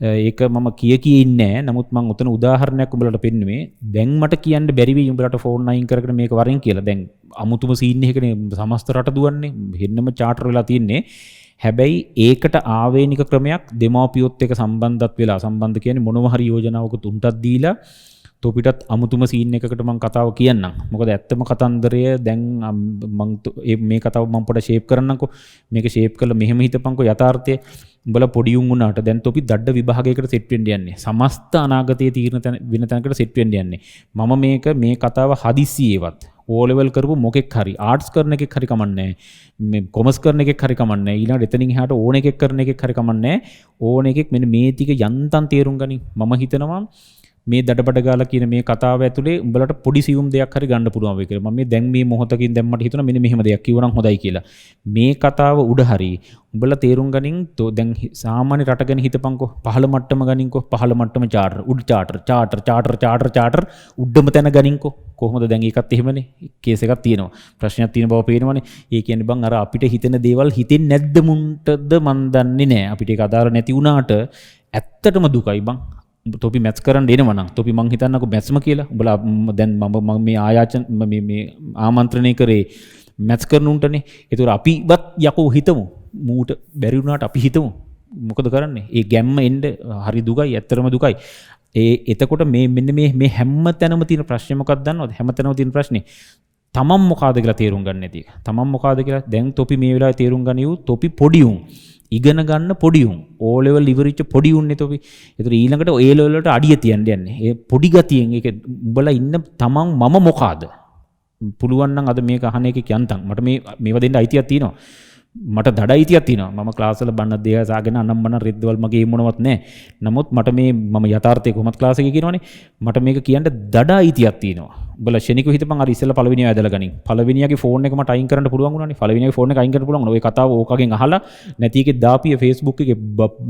A: ඒක මම කිය ඉන්නේ නැහැ. නමුත් මම උතන උදාහරණයක් උඹලට පෙන්නුවේ. දැන් මට කියන්න බැරි වෙයි උඹලට ෆෝන් අයින් කරගෙන මේක වරෙන් කියලා. දැන් අමුතුම සීන් එකකනේ සමස්ත රට දුවන්නේ. හෙන්නම චාටර් වෙලා තින්නේ. හැබැයි ඒකට ආවේනික ක්‍රමයක් දෙමාපියොත් එක්ක සම්බන්ධත් වෙලා සම්බන්ධ කියන්නේ මොනවා හරි යෝජනාවක තුන්ටත් දීලා තොපිටත් අමුතුම සීන් එකකට මම කතාව කියන්නම්. මොකද ඇත්තම කතන්දරය දැන් මම මේ කතාව මම පොඩ ෂේප් කරන්නම්කෝ. මේක ෂේප් කරලා මෙහෙම හිතපන්කෝ යථාර්ථය. උඹලා පොඩි උන් වුණාට දැන් තොපි දඩ විභාගයකට සෙට් වෙන්න යන්නේ. සමස්ත අනාගතයේ තීරණ වෙන තැනකට සෙට් වෙන්න යන්නේ. මම මේ කතාව හදිස්සියේවත් O level කරපු මොකෙක් හරි ආර්ට්ස් කරන එකෙක් හරි කමන්නේ මේ කොමර්ස් කරන එකෙක් හරි කමන්නේ ඊළඟට එතනින් එහාට ඕන එකෙක් කරන එකෙක් හරි කමන්නේ ඕන එකෙක් මෙන්න මේ ටික යන්තම් තේරුම් ගනි. මම හිතනවා මේ දඩබඩ ගාලා කියන මේ කතාව ඇතුලේ උඹලට පොඩි සියුම් දෙයක් හරි ගන්න පුළුවන් වෙයි කියලා. මම මේ දැන් මේ මොහොතකින් දැම්මට හිතුණා මෙන්න මෙහෙම දෙයක් කිව්වනම් හොඳයි කියලා. මේ කතාව උඩ හරි උඹලා තේරුම් ගනින් දැන් සාමාන්‍ය රට ගැන හිතපන්කෝ. පහළ මට්ටම ගනින්කෝ. පහළ මට්ටම චාටර් උඩ චාටර් උඩම තැන ගනින්කෝ. කොහොමද දැන් ඒකත් එහෙමනේ. කේස් එකක් තියෙනවා. ප්‍රශ්නයක් තියෙන බව පේනවනේ. ඒ කියන්නේ බං අර අපිට හිතෙන දේවල් හිතෙන්නේ නැද්ද මුන්ටද මන් දන්නේ නැහැ. අපිට ඒක අදාළ නැති වුණාට ඇත්තටම දුකයි බං. තොපි මැත්ස් කරන්න එනවනම් තොපි මං හිතන්නකෝ මැත්ස්ම කියලා. උඹලා දැන් මම මේ ආයාචන මේ ආමන්ත්‍රණය කරේ මැත්ස් කරන උන්ටනේ. ඒතර අපිවත් යකෝ හිතමු. මූට බැරි වුණාට අපි හිතමු. මොකද කරන්නේ? ඒ ගැම්ම එන්න හරි දුකයි. ඇත්තටම දුකයි. එතකොට මෙන්න මේ හැම තැනම තියෙන ප්‍රශ්නේ මොකක්ද දන්නවද? හැම තැනම තියෙන ප්‍රශ්නේ තමන් මොකಾದ කියලා තේරුම් ගන්න නැති එක. තමන් මොකಾದ කියලා දැන් තොපි මේ වෙලාවේ තේරුම් ගනියු තොපි පොඩි උන්. ඉගෙන ගන්න පොඩි උන්. O level ඉවරිච්ච පොඩි උන්නේ තොපි. ඒතර ඊළඟට A level වලට අඩිය තියන්න යන්නේ. ඒ පොඩි ගතියෙන් ඒක උඹලා ඉන්න තමන් මම මොකಾದ? පුළුවන් නම් අද මේක අහන එකේ යන්තම් මට මේව දෙන්න අයිතියක් තියෙනවා. මට දඩ අයිතියක් තියෙනවා. මම ක්ලාස් වල බන්න දේහසාගෙන අනම්මන රෙද්දවල් මගේ මොනවත් නැහැ. නමුත් මට මම යථාර්ථයේ කොහොමද ක්ලාස් එකේ කියනවනේ. මට මේක කියන්න දඩ අයිතියක් තියෙනවා. උඹලා ශනිකව හිතපන් අර ඉස්සෙල්ලා පළවෙනියා ඇදලා ගනින්. පළවෙනියාගේ ෆෝන් එක මට අයින් කරන්න පුළුවන් වුණානේ. පළවෙනියාගේ ෆෝන් එක අයින් කරන්න පුළුවන්. ඔය කතාව ඕකගෙන් අහලා නැති එකේ දාපිය Facebook එකේ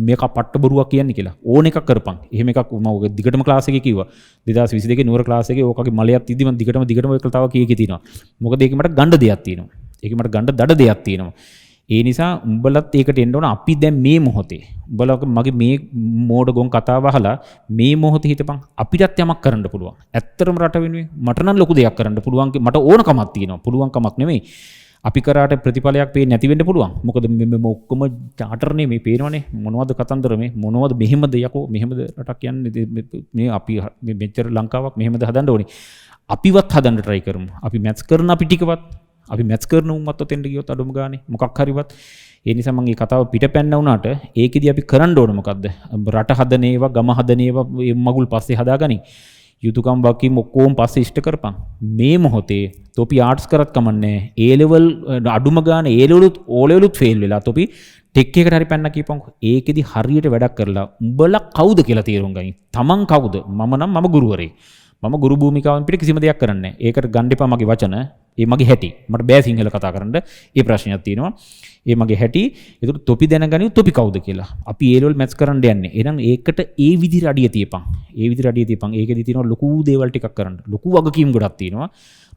A: මේක පට්ට බොරුවක් කියන්නේ කියලා. ඕන එකක් කරපන්. එහෙම එකක් මම ඔය දිගටම ක්ලාස් එකේ කිව්වා. 2022 නුවර ක්ලාස් එකේ ඕකගේ මලයක් තියදී මම දිගටම ඔය කතාව කීකේ තියෙනවා. මොකද ඒකේ මට ගණ්ඩ දෙයක් තියෙනවා. ඒකේ මට ගණ්ඩ දඩ දෙයක් තියෙනවා. ඒ නිසා උඹලත් ඒකට එන්න ඕන. අපි දැන් මේ මොහොතේ උඹලා මගේ මේ මෝඩ ගොන් කතාව අහලා මේ මොහොතේ හිතපන් අපිටත් යමක් කරන්න පුළුවන්. ඇත්තටම රට වෙනුවෙන් මට නම් ලොකු දෙයක් කරන්න පුළුවන්. මට ඕනකමක් තියෙනවා. පුළුවන් කමක් නෙමෙයි. අපි කරාට ප්‍රතිඵලයක් පේන්නේ නැති වෙන්න පුළුවන්. මොකද මේ ඔක්කොම චාටර්නේ මේ පේනවනේ. මොනවද කතන්දර මේ මොනවද මෙහෙමද යකෝ මෙහෙමද රටක් යන්නේ මේ අපි මෙච්චර ලංකාවක් මෙහෙමද හදන්න ඕනේ. අපිවත් හදන්න try කරමු. අපි මැත්ස් කරන අපි ටිකවත් අපි මැත්ස් කරන උන්වත් ඔතෙන්ට ගියොත් අඩුම ගානේ මොකක් හරිවත්. ඒ නිසා මම මේ කතාව පිටපැන්න වුණාට ඒකෙදි අපි කරන්න ඕන මොකද්ද? රට හදන ඒවා, ගම හදන ඒවා මගුල් පස්සේ හදාගනින්. යුතුයකම් වකීම් ඔක්කොම පස්සේ ඉෂ්ට කරපන්. මේ මොහොතේ තොපි ආර්ට්ස් කරත් කමන්නේ. A level අඩුම ගානේ A level උත් O level උත් ෆේල් වෙලා තොපි ටෙක් එකකට හරි පැන්න කියපන්කො. ඒකෙදි හරියට වැඩක් කරලා උඹලා කවුද කියලා තීරුම් ගනින්. තමන් කවුද? මම ගුරුවරයෙක්. මම ගුරු භූමිකාවෙන් පිට කිසිම දෙයක් කරන්නේ නැහැ. ඒකට ගන්න එපා මගේ වචන. ඒ මගේ හැටි. මට බෑ සිංහල කතා කරන්න. ඒ ප්‍රශ්නයක් තියෙනවා. ඒ මගේ හැටි. ඒකට තොපි දැනගනියු තොපි කවුද කියලා. අපි A level maths කරන්න යන්නේ. එහෙනම් ඒකට ඒ විදිහට අඩිය තියපන්. ඒකෙදි තියෙනවා ලොකු දේවල් ටිකක් කරන්න. ලොකු වගකීම් ගොඩක් තියෙනවා.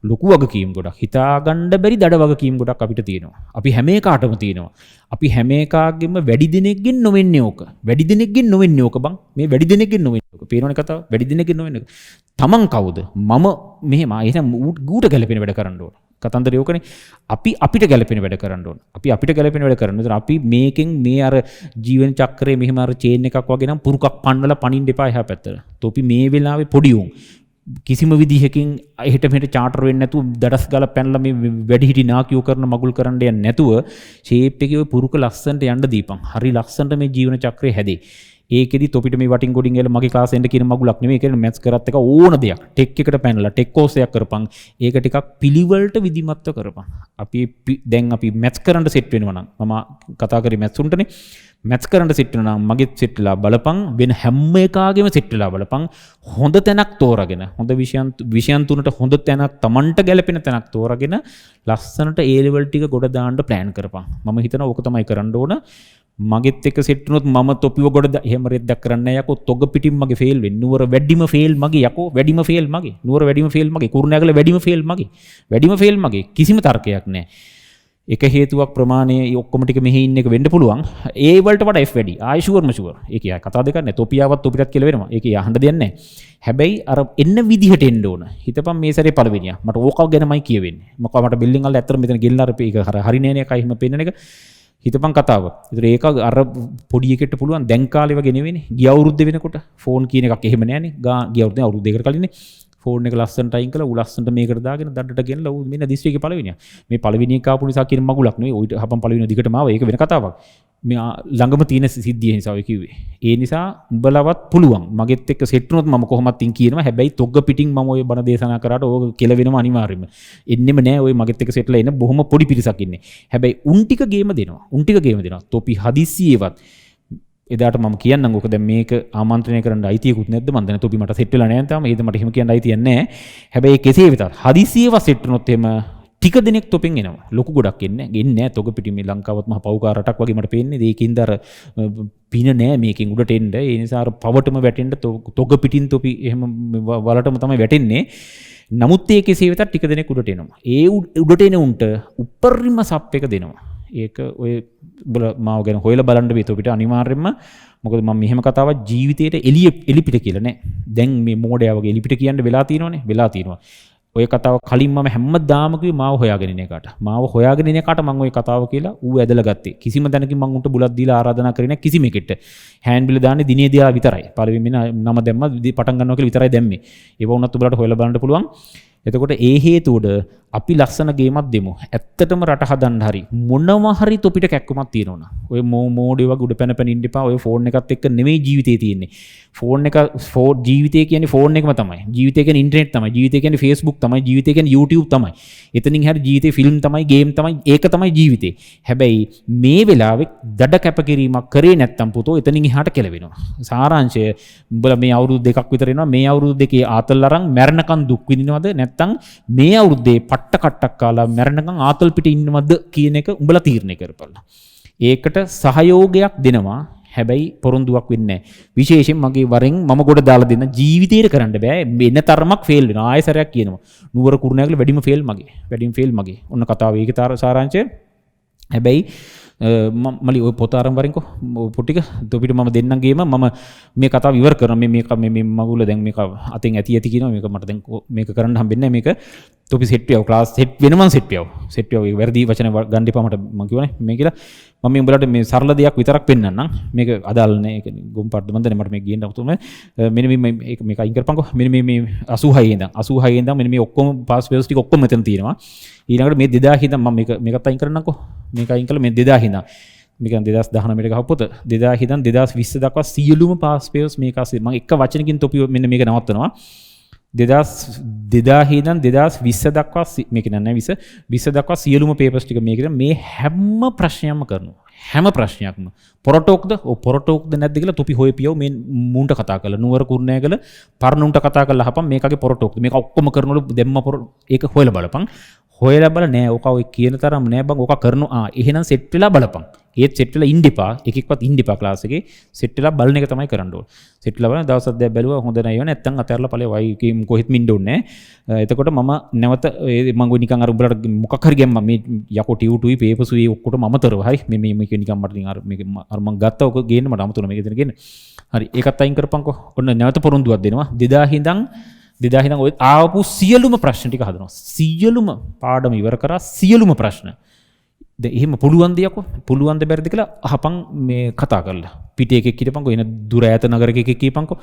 A: ලොකු වගකීම් ගොඩක්. හිතාගන්න බැරි දඩ වගකීම් ගොඩක් අපිට තියෙනවා. අපි හැම එකකටම තියෙනවා. අපි හැම එකකගෙම වැඩි දිනෙකගෙන් නොවෙන්නේ ඕක. වැඩි දිනෙකගෙන් නොවෙන්නේ ඕක බං. මේ වැඩි දිනෙකගෙන් නොවෙන්නේ ඕක. පේනවනේ කතාව. වැඩි දිනෙකගෙන් නොවෙන්නේ. තමන් කවුද? මම මෙහෙම එහෙනම් ඌට ගැලපෙන වැඩ කරන්න ඕන. කතන්දරය ඕකනේ. අපි අපිට ගැලපෙන වැඩ කරන්න ඕන. අපි අපිට ගැලපෙන වැඩ කරන්න. ඒතර අපි මේකෙන් මේ අර ජීවන චක්‍රයේ මෙහෙම අර චේන් එකක් වගේ නම් පුරුකක් පන්නලා පනින්න එපා එහා පැත්තට. තොපි මේ වෙලාවේ පොඩි උන් කිසිම විදිහකින් එහෙට මෙහෙට චාටර් වෙන්නේ නැතුව දඩස් ගාලා පැනලා මේ වැඩිහිටි නාකියෝ කරන මගුල් කරන්න යන්නේ නැතුව ෂේප් එකේ ඔය පුරුක ලස්සනට යන්න දීපන්. හරි ලස්සනට මේ ජීවන චක්‍රය හැදේ. ඒකෙදි තොපිට මේ වටින් ගොඩින් ගිහලා මගේ ක්ලාස් එන්න කියන මගුලක් නෙමෙයි. ඒක මැත්ස් කරත් එක ඕන දෙයක්. ටෙක් එකට පැනලා ටෙක් කෝස් එකක් කරපන්. ඒක ටිකක් පිළිවෙලට විධිමත්ව කරපන්. අපි දැන් අපි මැත්ස් කරන්න සෙට් වෙනවා නම් මම කතා කරේ මැත්ස් උන්ටනේ. මැච් කරන්න සෙට් වෙනවා නම් මගෙත් සෙට් වෙලා බලපන් වෙන හැම එකාගෙම සෙට් වෙලා බලපන් හොඳ තැනක් තෝරාගෙන හොඳ විෂයන් තුනට හොඳ තැනක් Tamanට ගැලපෙන තැනක් තෝරාගෙන ලස්සනට A level ටික ගොඩ දාන්න plan කරපන් මම හිතනවා ඕක තමයි කරන්න ඕන මගෙත් එක සෙට් වුණොත් මම තොපිව ගොඩ එහෙම රෙද්දක් කරන්නේ නැහැ යකෝ තොග පිටින් මගේ ෆේල් වෙන්නේ නුවර වැඩිම ෆේල් මගේ යකෝ වැඩිම ෆේල් මගේ නුවර වැඩිම ෆේල් මගේ කුරුණෑගල වැඩිම ෆේල් මගේ කිසිම තර්කයක් නැහැ එක හේතුවක් ප්‍රමාණය ඔක්කොම ටික මෙහි ඉන්න එක වෙන්න පුළුවන් ඒ වලට වඩා F වැඩි ආයි ෂුවර්ම ෂුවර් ඒක යා කතා දෙකක් නැහැ තොපියාවත් තොපිටත් කියලා වෙනවා ඒක යහන්න දෙයක් නැහැ හැබැයි අර එන්න විදිහට එන්න ඕන හිතපන් මේ සැරේ පළවෙනියා මට ඕකව ගැනමයි කියවෙන්නේ මොකද මට බිල්ඩින් වල ඇත්තට මෙතන ගෙල්ලා අර ඒක හරිනේ නේ එකයි හිම පෙන්නන එක හිතපන් කතාව. ඒතර ඒක අර පොඩි එකෙක්ට පුළුවන් දැන් කාලේ වගේ නෙවෙයිනේ. ගිය අවුරුද්ද වෙනකොට ෆෝන් කියන එකක් එහෙම නෑනේ. ගිය අවුරුද්දේ අවුරුදු දෙකකට කලින්නේ ෆෝන් එක ලස්සනට අයින් කළා. ඌ ලස්සනට මේකට දාගෙන දඩට ගෙනලා ඌ මෙන්න දිස්ත්‍රික්කේ පළවෙනියා. මේ පළවෙනි එක ආපු නිසා කියන මගුලක් නෙවෙයි. ඌ හපන් පළවෙනි දිගටම ආවා. ඒක වෙන කතාවක්. මේ ළඟම තියෙන සිද්ධිය නිසා ඔය කිව්වේ. ඒ නිසා උඹලවත් පුළුවන්. මගෙත් එක්ක සෙට් වුණොත් මම කොහොමත් තින් කියනවා. හැබැයි තොග්ග පිටින් මම ඔය බණ දේශනා කරාට ඕක කෙල වෙනම අනිවාර්යයෙන්ම. එන්නෙම නෑ ඔය මගෙත් එක්ක සෙට්ලා එන බොහොම පොඩි පිරිසක් ඉන්නේ. හැබැයි උන් ටික ගේම දෙනවා. තොපි හදිස්සියේවත් එදාට මම කියන්නම් ඕක දැන් මේක ආමන්ත්‍රණය කරන්න අයිතියකුත් නැද්ද මන් දැන් තොපි මට සෙට් වෙලා නැහැ තාම. ඒද මට එහෙම කියන්න අයිතියක් නැහැ. හැබැයි කෙසේ වෙතත් හදිස්සියේව සෙට් වුණොත් එහෙම ටික දෙනෙක් තොපෙන් එනවා. ලොකු ගොඩක් එන්නේ නැහැ. තොග පිටින් මේ ලංකාවත් මහ පවුකාර රටක් වගේ මට පේන්නේ. ඒකින්ද අර පින නෑ මේකෙන් උඩට එන්න. ඒ නිසා අර පවටම වැටෙන්න තොග පිටින් තොපි එහෙම වලටම තමයි වැටෙන්නේ. නමුත් ඒ කෙසේ වෙතත් ටික දෙනෙක් උඩට එනවා. ඒ උඩට එන උන්ට උපරිම සප් එක දෙනවා. ඒක ඔය මාව ගැන හොයලා බලන්න බෑ තොපිට අනිවාර්යයෙන්ම. මොකද මම මෙහෙම කතාවක් ජීවිතේට එලිපිට කියලා නෑ. දැන් මේ මෝඩයා වගේ එලිපිට කියන්න වෙලා තියෙනවා. ඔය කතාව කලින් මම හැමදාම කිව්වේ මාව හොයාගෙන එන එකට. මාව හොයාගෙන එන එකට මම ওই කතාව කියලා ඌ ඇදලා ගත්තේ. කිසිම දැනකින් මම උන්ට බුලත් දීලා ආරාධනා කරේ නැහැ කිසිම එකට. හෑන්ඩ් බිල් දාන්නේ දිනේ දිහා විතරයි. පළවෙනි නම දැම්මා පටන් ගන්නවා කියලා විතරයි දැම්මේ. ඒව වුණත් ඔයාලට හොයලා බලන්න පුළුවන්. එතකොට ඒ හේතුවද අපි ලස්සන ගේමක් දෙමු. ඇත්තටම රට හදන්න හරි මොනවා හරි තොපිට කැක්කමක් තියෙනවනේ. ඔය මෝඩේ වගේ උඩ පැන ඉන්න එපා. ඔය ෆෝන් එකත් එක්ක නෙමෙයි ජීවිතේ තියෙන්නේ. ජීවිතේ කියන්නේ ෆෝන් එකම තමයි. ජීවිතේ කියන්නේ ඉන්ටර්නෙට් තමයි. ජීවිතේ කියන්නේ Facebook තමයි. ජීවිතේ කියන්නේ YouTube තමයි. එතනින් හැරි ජීවිතේ ෆිල්ම් තමයි, ගේම් තමයි. ඒක තමයි ජීවිතේ. හැබැයි මේ වෙලාවේ දඩ කැපකිරීමක් කරේ නැත්තම් පුතෝ එතනින් එහාට කෙලවෙනවා. සාරාංශය උඹලා මේ අවුරුදු දෙකක් විතර එනවා. මේ අවුරුදු දෙකේ ආතල් අරන් මැරණකන් දුක් විඳිනවද? නැත්තම් මේ අවුරුද්දේ කට්ටක් කාලා මැරණකම් ආතල් පිට ඉන්නවද කියන එක උඹලා තීරණය කරපළා. ඒකට සහයෝගයක් දෙනවා. හැබැයි පොරොන්දුවක් වෙන්නේ නැහැ. විශේෂයෙන් මගේ වරෙන් මම ගොඩ දාලා දෙන්න ජීවිතේට කරන්න බෑ. වෙන තරමක් ෆේල් වෙනවා. ආයෙසරයක් කියනවා. නුවර කුරුණෑගල වැඩිම ෆේල් මගේ. ඔන්න කතාව ඒකේ සාරාංශය. හැබැයි මලි ඔය පොත ආරම්භ වරින්කෝ පොටික තොපිට මම දෙන්නම් ගේම මම මේ කතාව ඉවර කරනවා මේ මගුල දැන් මේක අතින් ඇති කියනවා මේක මට දැන් මේක කරන්න හම්බෙන්නේ නැහැ මේක තොපි සෙට් වෙව ක්ලාස් සෙට් වෙනම සෙට් වෙව ඒ වැරදි වචන ගන්න එපා මට මම කියවනේ මේ කියලා මම මේ උඹලට මේ සරල දෙයක් විතරක් පෙන්නන්නම් මේක අදාළ නැහැ ඒක ගොම්පට්ද මන්ද මට මේක ගේන්න අවුතුම මෙන්න මේක අයින් කරපන්කෝ මෙන්න මේ 86 ඉඳන් මෙන්න මේ ඔක්කොම පාස් වේල්ස් ටික ඔක්කොම මෙතන තියෙනවා ඊළඟට මේ 2000 ඉඳන් මම මේකත් අයින් කරන්නම්කෝ මේක අයින් කළා මේ 2000 ඉඳන් මේක 2019 ට ගහපොත 2000 ඉඳන් 2020 දක්වා සියලුම පාස් වේල්ස් මේක අස්සේ මම එක වචනකින් තොපි මෙන්න මේක නවත්තනවා 2000 ඉඳන් 2020 දක්වා මේක නෑ 20 දක්වා සියලුම පේපර්ස් ටික මේකද මේ හැම ප්‍රශ්නයක්ම කරනවා හැම ප්‍රශ්නයක්ම පොරටෝක්ද නැද්ද කියලා තොපි හොයපියව මේ මුන්ට කතා කරලා නුවර කුරුණෑගල පරණුන්ට කතා කරලා අහපන් මේකගේ පොරටෝක්ද මේක ඔක්කොම කරනවලු දෙම්ම ඒක හොයලා බලපන් හොයලා බල නෑ ඕක ඔය කියන තරම් නෑ බං ඕක කරනවා එහෙනම් සෙට් වෙලා බලපන් ඒත් සෙට් වෙලා ඉන්න එපා එකෙක්වත් ඉන්න එපා ක්ලාස් එකේ සෙට් වෙලා බලන එක තමයි කරන්න ඕන සෙට් වෙලා බලන දවසක් දැන් බැලුවා හොඳ නෑ නැත්තම් අතහැරලා ඵලෙ වයි කීම් කොහෙත් මින්න ඕනේ නෑ එතකොට මම නැවත මම නිකන් අර උඹලට මොකක් හරි ගැම්ම මේ යකෝ ටියුටුයි පේපර්සුයි ඔක්කොටම අමතරව හරි මේ මේක නිකන් මට නිකන් අර මම ගත්තා ඔක ගේන්න මට අමතර මේක දෙන ගේන්න හරි ඒකත් අයින් කරපන්කෝ ඔන්න නැවත පොරොන්දුවක් දෙනවා 2000 ඉඳන් ඔය ආපු සියලුම ප්‍රශ්න ටික හදනවා සියලුම පාඩම ඉවර කරා සියලුම ප්‍රශ්න දැන් එහෙම පුළුවන් දෙයක් බැරිද කියලා අහපන් මේ කතා කරලා පිටේ එකෙක් හිටපන්කෝ එන දුර ඈත නගරයක එකෙක් කියපන්කෝ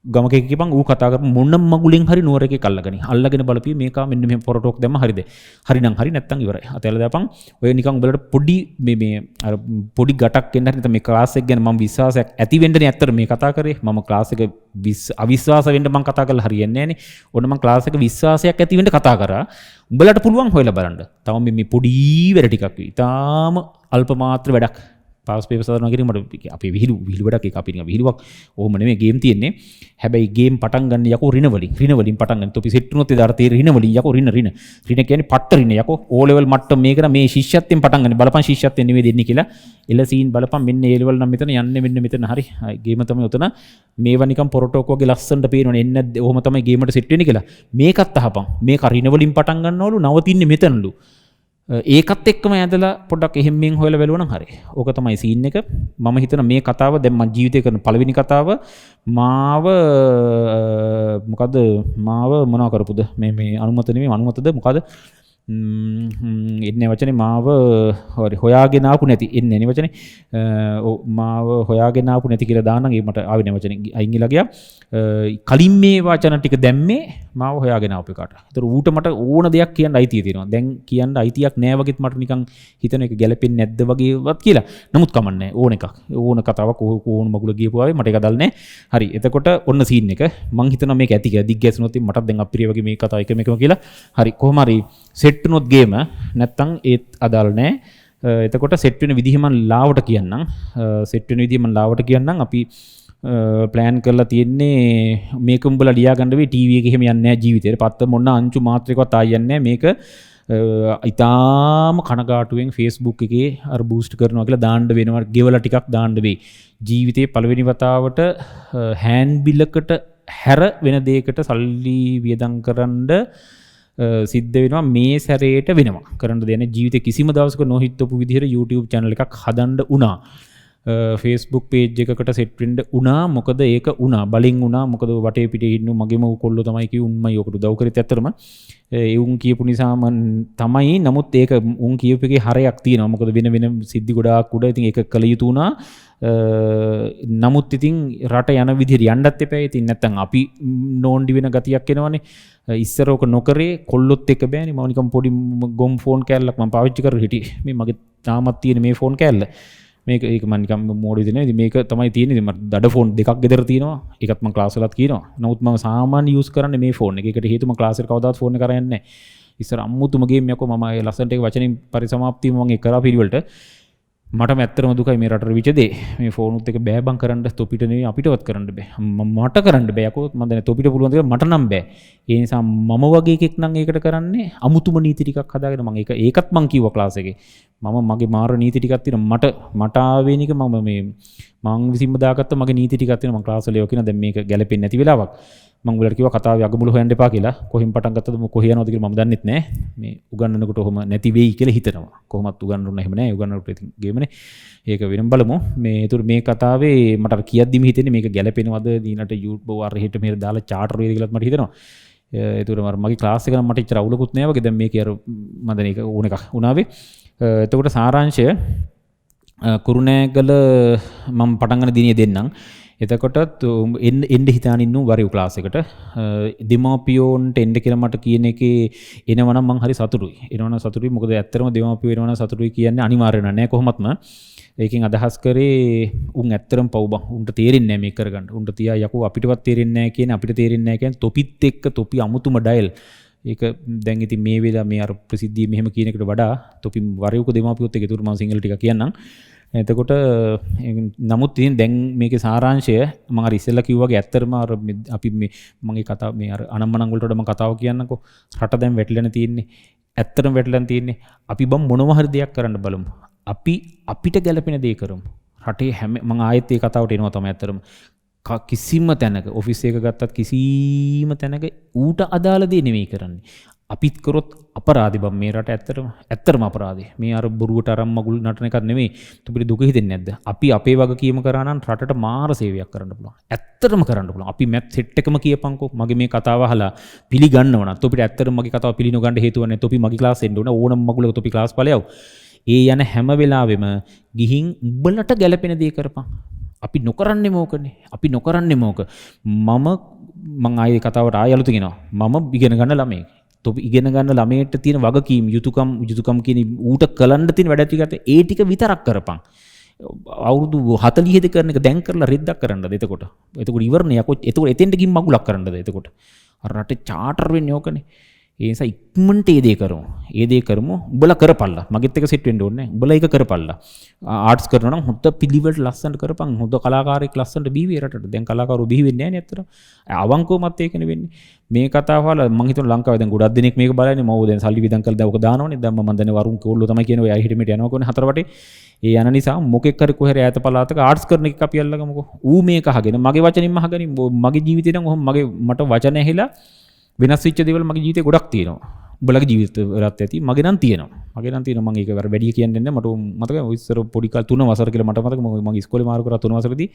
A: ගමක එකෙක් කියපන් ඌ කතා කරපු මොනම මගුලෙන් හරි නුවර එකේ අල්ලගෙන බලපිය මේක මෙන්න මෙහෙම පොරටෝක් දැම්ම හරිද හරිනම් හරි නැත්තම් ඉවරයි අතැල්ලා දාපන් ඔය නිකන් උඹලට පොඩි මේ අර පොඩි ගැටක් එන්න හරි නැත්නම් මේ ක්ලාස් එක ගැන මම විශ්වාසයක් ඇති වෙන්නනේ ඇත්තට මේ කතා කරේ මම ක්ලාස් එක අවිශ්වාස වෙන්න මම කතා කරලා හරියන්නේ නැහනේ ඔන්න මම ක්ලාස් එක විශ්වාසයක් ඇති වෙන්න කතා කරා උඹලට පුළුවන් හොයලා බලන්න තව මේ පොඩි වැඩ ටිකක් ඊටාම අල්ප මාත්‍ර වැඩක් පාස් පේපර්ස් හදනවා කියන මට අපේ විහිළු වැඩක් ඒක අපි නිකන් විහිළුවක් ඕම නෙමෙයි ගේම් තියෙන්නේ. හැබැයි ගේම් පටන් ගන්න යකෝ රින වලින් පටන් ගන්න. තොපි සෙට් වුණොත් එදාට තේ රින වලින් යකෝ රින කියන්නේ පට්ට රින යකෝ ඕ ලෙවල් මට්ටම මේක මේ ශිෂ්‍යත්වයෙන් පටන් ගන්න බලපන් ශිෂ්‍යත්වයෙන් නෙමෙයි දෙන්නේ කියලා. එල සීන් බලපන් මෙන්න ඒ ලෙවල් නම් මෙතන යන්නේ මෙන්න මෙතන හරි. ගේම තමයි උතන මේවා නිකන් පොරටෝක් වගේ ලස්සනට පේනවනේ එන්නේ නැද්ද? ඔහොම තමයි ගේමට සෙට් වෙන්නේ කියලා. මේකත් අහපන්. මේක රින වලින් පටන් ගන්නවලු නවතින්නේ මෙතනලු. ඒකත් එක්කම ඇදලා පොඩ්ඩක් එහෙම මෙන් හොයලා බැලුවනම් හරි. ඕක තමයි සීන් එක. මම හිතන මේ කතාව දැන් මම ජීවිතේ කරන පළවෙනි කතාව මාව මොනවා කරපුද? මේ අනුමත නෙමෙයි අනුමතද මොකද? එන්නේ වචනේ මාව හරි හොයාගෙන ආපු නැති එන්නේ නේ වචනේ. මාව හොයාගෙන ආපු නැති කියලා දාන්නම් ඒ මට ආවේ නේ වචනේ අයින් ගිලා ගියා. කලින් මේ වචන ටික දැම්මේ මාව හොයාගෙන ආපු එකට. ඒතර ඌට මට ඕන දෙයක් කියන්න අයිතිය තියෙනවා. දැන් කියන්න අයිතියක් නෑ වගේත් මට නිකන් හිතන එක ගැලපෙන්නේ නැද්ද වගේවත් කියලා. නමුත් කමන්නේ ඕන එකක්. ඕන කතාවක් ඕන මගුල ගියපු ආවේ මට ඒක අදල් නෑ. හරි. එතකොට ඔන්න සීන් එක. මං හිතනවා මේක ඇති කියලා. දිග්ගැසුනොත් මටත් දැන් අප්‍රිය වගේ මේ කතාව එකම කියලා. හරි. කොහොම හරි සෙට් වුණොත් ගේම නැත්තම් ඒත් අදාළ නෑ. එතකොට සෙට් වෙන විදිහ මම ලාවට කියන්නම්. සෙට් වෙන විදිහ මම ලාවට කියන්නම්. අපි ප්ලෑන් කරලා තියෙන්නේ මේක උඹලා ලියා ගන්න වෙයි ටීවී එකේ එහෙම යන්නේ නැහැ ජීවිතේට. පත්ත මොන අංචු මාත්‍රයකවත් ආයෙන්නේ නැහැ. මේක ඊටාම කනගාටුවෙන් Facebook එකේ අර බූස්ට් කරනවා කියලා දාන්න වෙනවා. ගෙවලා ටිකක් දාන්න වෙයි. ජීවිතේ පළවෙනි වතාවට හෑන්ඩ් බිලකට හැර වෙන දෙයකට සල්ලි වියදම් කරන්න සිද්ධ වෙනවා මේ සැරේට වෙනවා. කරන්න දෙන්නේ ජීවිතේ කිසිම දවසක නොහිතපු විදිහට YouTube channel එකක් හදන්න උනා. Facebook page එකකට set වෙන්න උනා. මොකද ඒක උනා බලෙන් උනා. මොකද වටේ පිටේ ඉන්න මගේම කොල්ලෝ තමයි කිව්ව උන්මයි ඔකට උදව් කරෙත් ඇත්තටම. ඒ උන් කියපු නිසා මන් තමයි. නමුත් ඒක උන් කියපු එකේ හරයක් තියෙනවා. මොකද වෙන සිද්ධි ගොඩාක් උඩ. ඉතින් ඒක කළ යුතු උනා. නමුත් ඉතින් රට යන විදිහට යන්නත් එපා. ඉතින් නැත්තම් අපි නෝන්ඩි වෙන ගතියක් එනවනේ. ඉස්සර ඔක නොකරේ කොල්ලොත් එක්ක බෑනේ. මම නිකන් පොඩි ගොම් ෆෝන් කෑල්ලක් මම පාවිච්චි කරලා හිටියේ. මේ මගේ තාමත් තියෙන මේ ෆෝන් කෑල්ල. මේක ඒක මම නිකන් මෝඩ් විදිහට නේ. ඉතින් මේක තමයි තියෙන්නේ. ඉතින් මට දඩ ෆෝන් දෙකක් ගෙදර තියෙනවා. ඒකත් මම ක්ලාස් වලත් කියනවා. නමුත් මම සාමාන්‍ය යූස් කරන්නේ මේ ෆෝන් එක. ඒකට හේතුව මම ක්ලාස් එකට කවදාවත් ෆෝන් එක අරන් යන්නේ නැහැ. ඉස්සර අම්මුතුම ගේම් එකක් මම ඒ ලස්සනට ඒක වචනින් පරිසමාප්තිය මම ඒක කරා පිළිවෙලට. මටම ඇත්තටම දුකයි මේ රටට විච දේ. මේ ෆෝනුත් එක බෑ බං කරන්න. තොපිට නෙවෙයි අපිටවත් කරන්න බෑ. මට කරන්න බෑ. යකෝ මම දැන් තොපිට පුළුවන් දෙයක් මට නම් බෑ. ඒ නිසා මම වගේ එකෙක් නම් ඒකට කරන්නේ අමුතුම නීති ටිකක් හදාගෙන මම ඒකත් මං කිව්වා ක්ලාස් එකේ. මගේ මාර නීති ටිකක් තියෙනවා. මට ආවෙන එක මම විසින්ම දාගත්ත මගේ නීති ටිකක් තියෙනවා. මම ක්ලාස් වල කියන දැන් මේක ගැලපෙන්නේ නැති වෙලාවක්. මම උගලට කිව්වා කතාවේ අගමුල හොයන්න එපා කියලා. කොහෙන් පටන් ගත්තද කොහේ යනවද කියලා මම දන්නෙත් නෑ. මේ උගන්නනකොට ඔහොම නැති වෙයි කියලා හිතනවා. කොහොමත් උගන්නන්න එහෙම නෑ. උගන්නනකොට ඉතින් ගේමනේ. ඒක වෙනම බලමු. ඒතර මේ කතාවේ මට අර කියද්දිම හිතෙන්නේ මේක ගැලපෙනවද දීනට YouTube අර හිට මෙහෙර දාලා චාටර් වේද කියලාත් මට හිතෙනවා. ඒතර මගේ ක්ලාස් එක නම් මට ඉච්චර අවුලකුත් නෑ වගේ. දැන් මේකේ අර මම දැන් ඒක ඕන එකක් වුණාවේ. එතකොට සාරාංශය කුරුණෑගල මම පටන් ගන්න දිනේ දෙන්නම්. එතකොට එන්න හිතාන ඉන්නු වරියු ක්ලාස් එකට දෙමාපියෝන්ට එන්න කියලා මට කියන එකේ එනවනම් මං හරි සතුටුයි. එනවනම් සතුටුයි. මොකද ඇත්තටම දෙමාපියෝ එනවනම් සතුටුයි කියන්නේ අනිවාර්ය නෑ කොහොමත්ම. ඒකෙන් අදහස් කරේ උන් ඇත්තටම පව් බං. උන්ට තේරෙන්නේ නෑ මේක කරගන්න. උන්ට තියා යකෝ අපිටවත් තේරෙන්නේ නෑ කියන අපිට තේරෙන්නේ නෑ කියන්නේ තොපිත් එක්ක තොපි අමුතුම ඩයල්. ඒක දැන් ඉතින් මේ වෙලාව මේ අර ප්‍රසිද්ධිය මෙහෙම කියන එකට වඩා තොපි වරියුක දෙමාපියොත් එක්ක ඒතුරු මම සිංහල ටික කියන්නම්. එතකොට නමුත් ඉතින් දැන් මේකේ සාරාංශය මම අර ඉස්සෙල්ලා කිව්වා වගේ ඇත්තටම අර අපි මගේ කතාව මේ අර අනම්මනම් වලට වඩා මම කතාව කියන්නකෝ. රට දැන් වැටලෙන තියෙන්නේ. ඇත්තටම වැටලෙන තියෙන්නේ. අපි බම් මොනවා හරි දෙයක් කරන්න බලමු. අපිට ගැළපෙන දේ කරමු. රටේ හැම මම ආයෙත් ඒ කතාවට එනවා තමයි ඇත්තටම. කිසිම තැනක ඔෆිස් එක ගත්තත් කිසිම තැනක ඌට අදාළ දේ නෙමෙයි කරන්නේ. අපිත් කරොත් අපරාධි බම් මේ රට ඇත්තටම අපරාධි. මේ අර බොරුවට අරන් මගුල් නටන එකක් නෙමෙයි. තුපිට දුක හිතෙන්නේ නැද්ද? අපි අපේ වගකීම කරා නම් රටට මාර සේවයක් කරන්න පුළුවන්. ඇත්තටම කරන්න පුළුවන්. අපි මැත් සෙට් එකම කියපන්කෝ. මගේ මේ කතාව අහලා පිළිගන්නව නම් තොපිට ඇත්තටම මගේ කතාව පිළිනොගන්න හේතුව නැහැ. තොපි මගේ ක්ලාස් එන්න ඕන. ඕනම මගුලක තොපි ක්ලාස් ඵලයව. ඒ යන හැම වෙලාවෙම ගිහින් උඹලට ගැළපෙන දේ කරපන්. අපි නොකරන්නේ මොකනේ? අපි නොකරන්නේ මොක? මම ආයේ කතාවට ආය අලුත් කියනවා. මම ඉගෙන ගන්න ළමයෙක්. තොපි ඉගෙන ගන්න ළමයට තියෙන වගකීම් යුතුයකම් කියන ඌට කලන්න තියෙන වැඩ ටිකට ඒ ටික විතරක් කරපන්. අවුරුදු 40 කරන එක දැන් කරලා රෙද්දක් කරන්නද එතකොට? එතකොට ඉවරනේ යකෝ. එතකොට එතෙන්ට ගිහින් මගුලක් කරන්නද එතකොට? අර රටේ චාටර් වෙන්නේ ඕකනේ. ඒ නිසා ඉක්මනට ඒ දේ කරමු. ඒ දේ කරමු. උඹලා කරපල්ලා. මගෙත් එක සෙට් වෙන්න ඕනේ නැහැ. උඹලා ඒක කරපල්ලා. ආර්ට්ස් කරනවා නම් හොඳ පිළිවෙලට ලස්සනට කරපන්. හොඳ කලාකාරයෙක් ලස්සනට බිහිවේ රටට. දැන් කලාකාරෝ බිහි වෙන්නේ නැහැ නේ ඇත්තට. අවංකවමත් ඒකනේ වෙන්නේ. මේ කතාව වල මම හිතනවා ලංකාවේ දැන් ගොඩක් දෙනෙක් මේක බලන්නේ. මම දැන් සල්ලි විදන් කරලා දැන් ඔක දානවනේ. දැන් මම දන්නේ වරුන් කෝල්ලෝ තමයි කියන්නේ ඔය අහිට මෙට යනවා කොනේ හතර වටේ. ඒ යන නිසා මොකෙක් හරි කොහෙර ඈත පළාතක ආර්ට්ස් කරන එක අපි අල්ලගමුකෝ. ඌ මේක අහගෙන මගේ වචනින්ම අහගෙන මගේ ජීවිතේ නම් ඔහොම මට වචන ඇහිලා වෙනස් වෙච්ච දේවල් මගේ ජීවිතේ ගොඩක් තියෙනවා. උඹලගේ ජීවිතවලත් ඇති මගේ නම් තියෙනවා මම ඒක වැඩි කියන්නේ නැහැ මට මතකයි ඔය ඉස්සර පොඩි කාලේ 3 වසර කියලා මට මතකයි මම ඉස්කෝලේ මාරු කරා 3 වසරේදී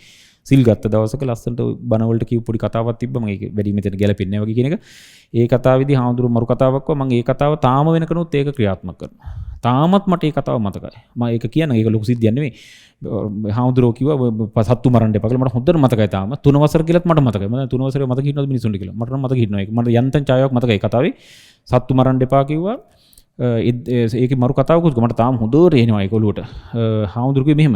A: සිල් ගත්ත දවසක ලස්සනට බණ වලට කියපු පොඩි කතාවක් තිබ්බා මම ඒක වැඩි මෙතන ගැලපෙන්නේ නැහැ වගේ කියන එක ඒ කතාවේදී හාමුදුරු මරු කතාවක් මම ඒ කතාව තාම වෙනකනුත් ඒක ක්‍රියාත්මක කරනවා තාමත් මට ඒ කතාව මතකයි මම ඒක කියන්නේ ඒක ලොකු සිද්ධියක් නෙමෙයි හාමුදුරුවෝ කිව්වා සත්තු මරන්න එපා කියලා මට හොඳට මතකයි තාම 3 වසර කියලාත් මට මතකයි මම 3 වසරේ මතක හිටිනවද මිනිස්සුන්ට කියලා මට නම් මතක හිටිනවා ඒක මට යන්තම් ඡායාවක් මතකයි කතාවේ සත්තු මරන්න එපා කිව්වා ඒකේ මරු කතාවකුත් මට තාම හොඳට එනවා ඒක ඔලුවට හාමුදුරුවෝ මෙහෙම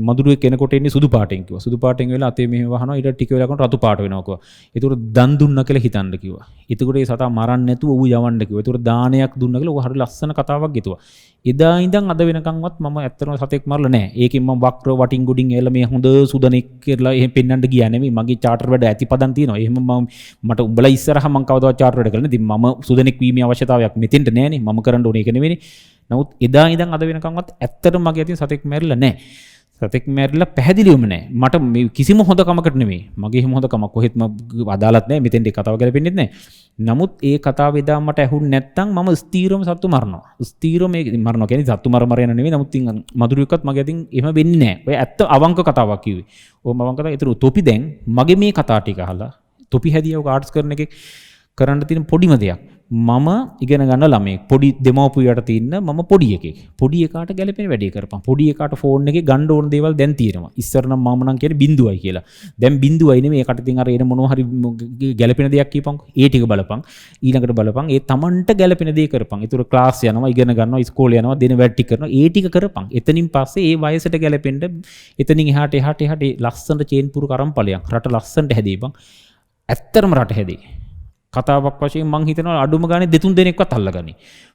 A: මදුරුවෙක් කෙනෙකුට එන්නේ සුදු පාටෙන් කිව්වා සුදු පාටෙන් වෙලා අතේ මෙහෙම වහනවා ඊට ටික වෙලා කරන රතු පාට වෙනවා කිව්වා ඒතකොට දන් දුන්නා කියලා හිතන්න කිව්වා ඒතකොට ඒ සතා මරන්න නැතුව ඌ යවන්න කිව්වා ඒතකොට දානයක් දුන්නා කියලා ඌ හරි ලස්සන කතාවක් ගෙතුවා එදා ඉඳන් අද වෙනකන්වත් මම ඇත්තටම සතෙක් මරලා නැහැ ඒකෙන් මම වක්‍ර වටින් ගුඩින් එලා මේ හොඳ සුදනෙක් කියලා එහෙම පෙන්වන්න ගියා නෙමෙයි මගේ චාටර් වැඩ ඇතිපදන් තියෙනවා එහෙම මට උඹලා ඉස්සරහා මම කවදාවත් චාටර් වැඩ කරලා නැහැ ඉතින් මම සුදනෙක් වීමේ අවශ්‍යතාවයක් මෙතෙන්ට නැහැනේ මම කරන්න ඕනේ ඒක නෙවෙයිනේ නමුත් එදා ඉඳන් අද වෙනකන්වත් ඇත්තටම මගේ අතින් සතෙක් මැරිලා නැහැ. සතෙක් මැරිලා පැහැදිලිවම නැහැ. මට මේ කිසිම හොඳ කමකට නෙමෙයි. මගේ හිම හොඳ කමක් කොහෙත්ම අදාළත් නැහැ. මෙතෙන්ට කතාව ගැලපෙන්නේ නැහැ. නමුත් ඒ කතාව එදා මට ඇහුන්නේ නැත්නම් මම ස්ථීරව සත්තු මරනවා. ස්ථීරව මේ මරනවා කියන්නේ සත්තු මර යන නෙමෙයි. නමුත් මధుරියක්වත් මගේ අතින් එහෙම වෙන්නේ නැහැ. ඔය ඇත්ත අවංක කතාවක් කිව්වේ. ඕම අවංක කතාව. ඒතර තොපි දැන් මගේ මේ කතා ටික අහලා තොපි හැදියා ඔක ආර්ට්ස් කරන එකේ කරන්න තියෙන පොඩිම දෙයක්. මම ඉගෙන ගන්න ළමයෙක් පොඩි දෙමව්පියයට තියෙන මම පොඩි එකෙක් පොඩි එකාට ගැලපෙන වැඩේ කරපන් පොඩි එකාට ෆෝන් එකේ ගන්න ඕන දේවල් දැන් තියෙනවා ඉස්සර නම් මම නම් කියන්නේ බිඳුවයි කියලා දැන් බිඳුවයි නෙමෙයි ඒකට ඉතින් අර එන මොනවා හරි ගැලපෙන දෙයක් කියපන් ඒ ටික බලපන් ඊළඟට බලපන් ඒ Tamanට ගැලපෙන දේ කරපන් ඒතර ක්ලාස් යනවා ඉගෙන ගන්නවා ඉස්කෝලේ යනවා දෙන වැඩ ටික කරනවා ඒ ටික කරපන් එතනින් පස්සේ ඒ වයසට ගැලපෙන්න එතනින් එහාට ලස්සනට චේන් පුරු කරන් ඵලයන් රට ලස්සනට හැදීපන් ඇත්තරම රට හැදේ කතාවක් වශයෙන් මං හිතනවා අඩුම ගානේ දෙතුන් දෙනෙක්වත් අල්ලගනි.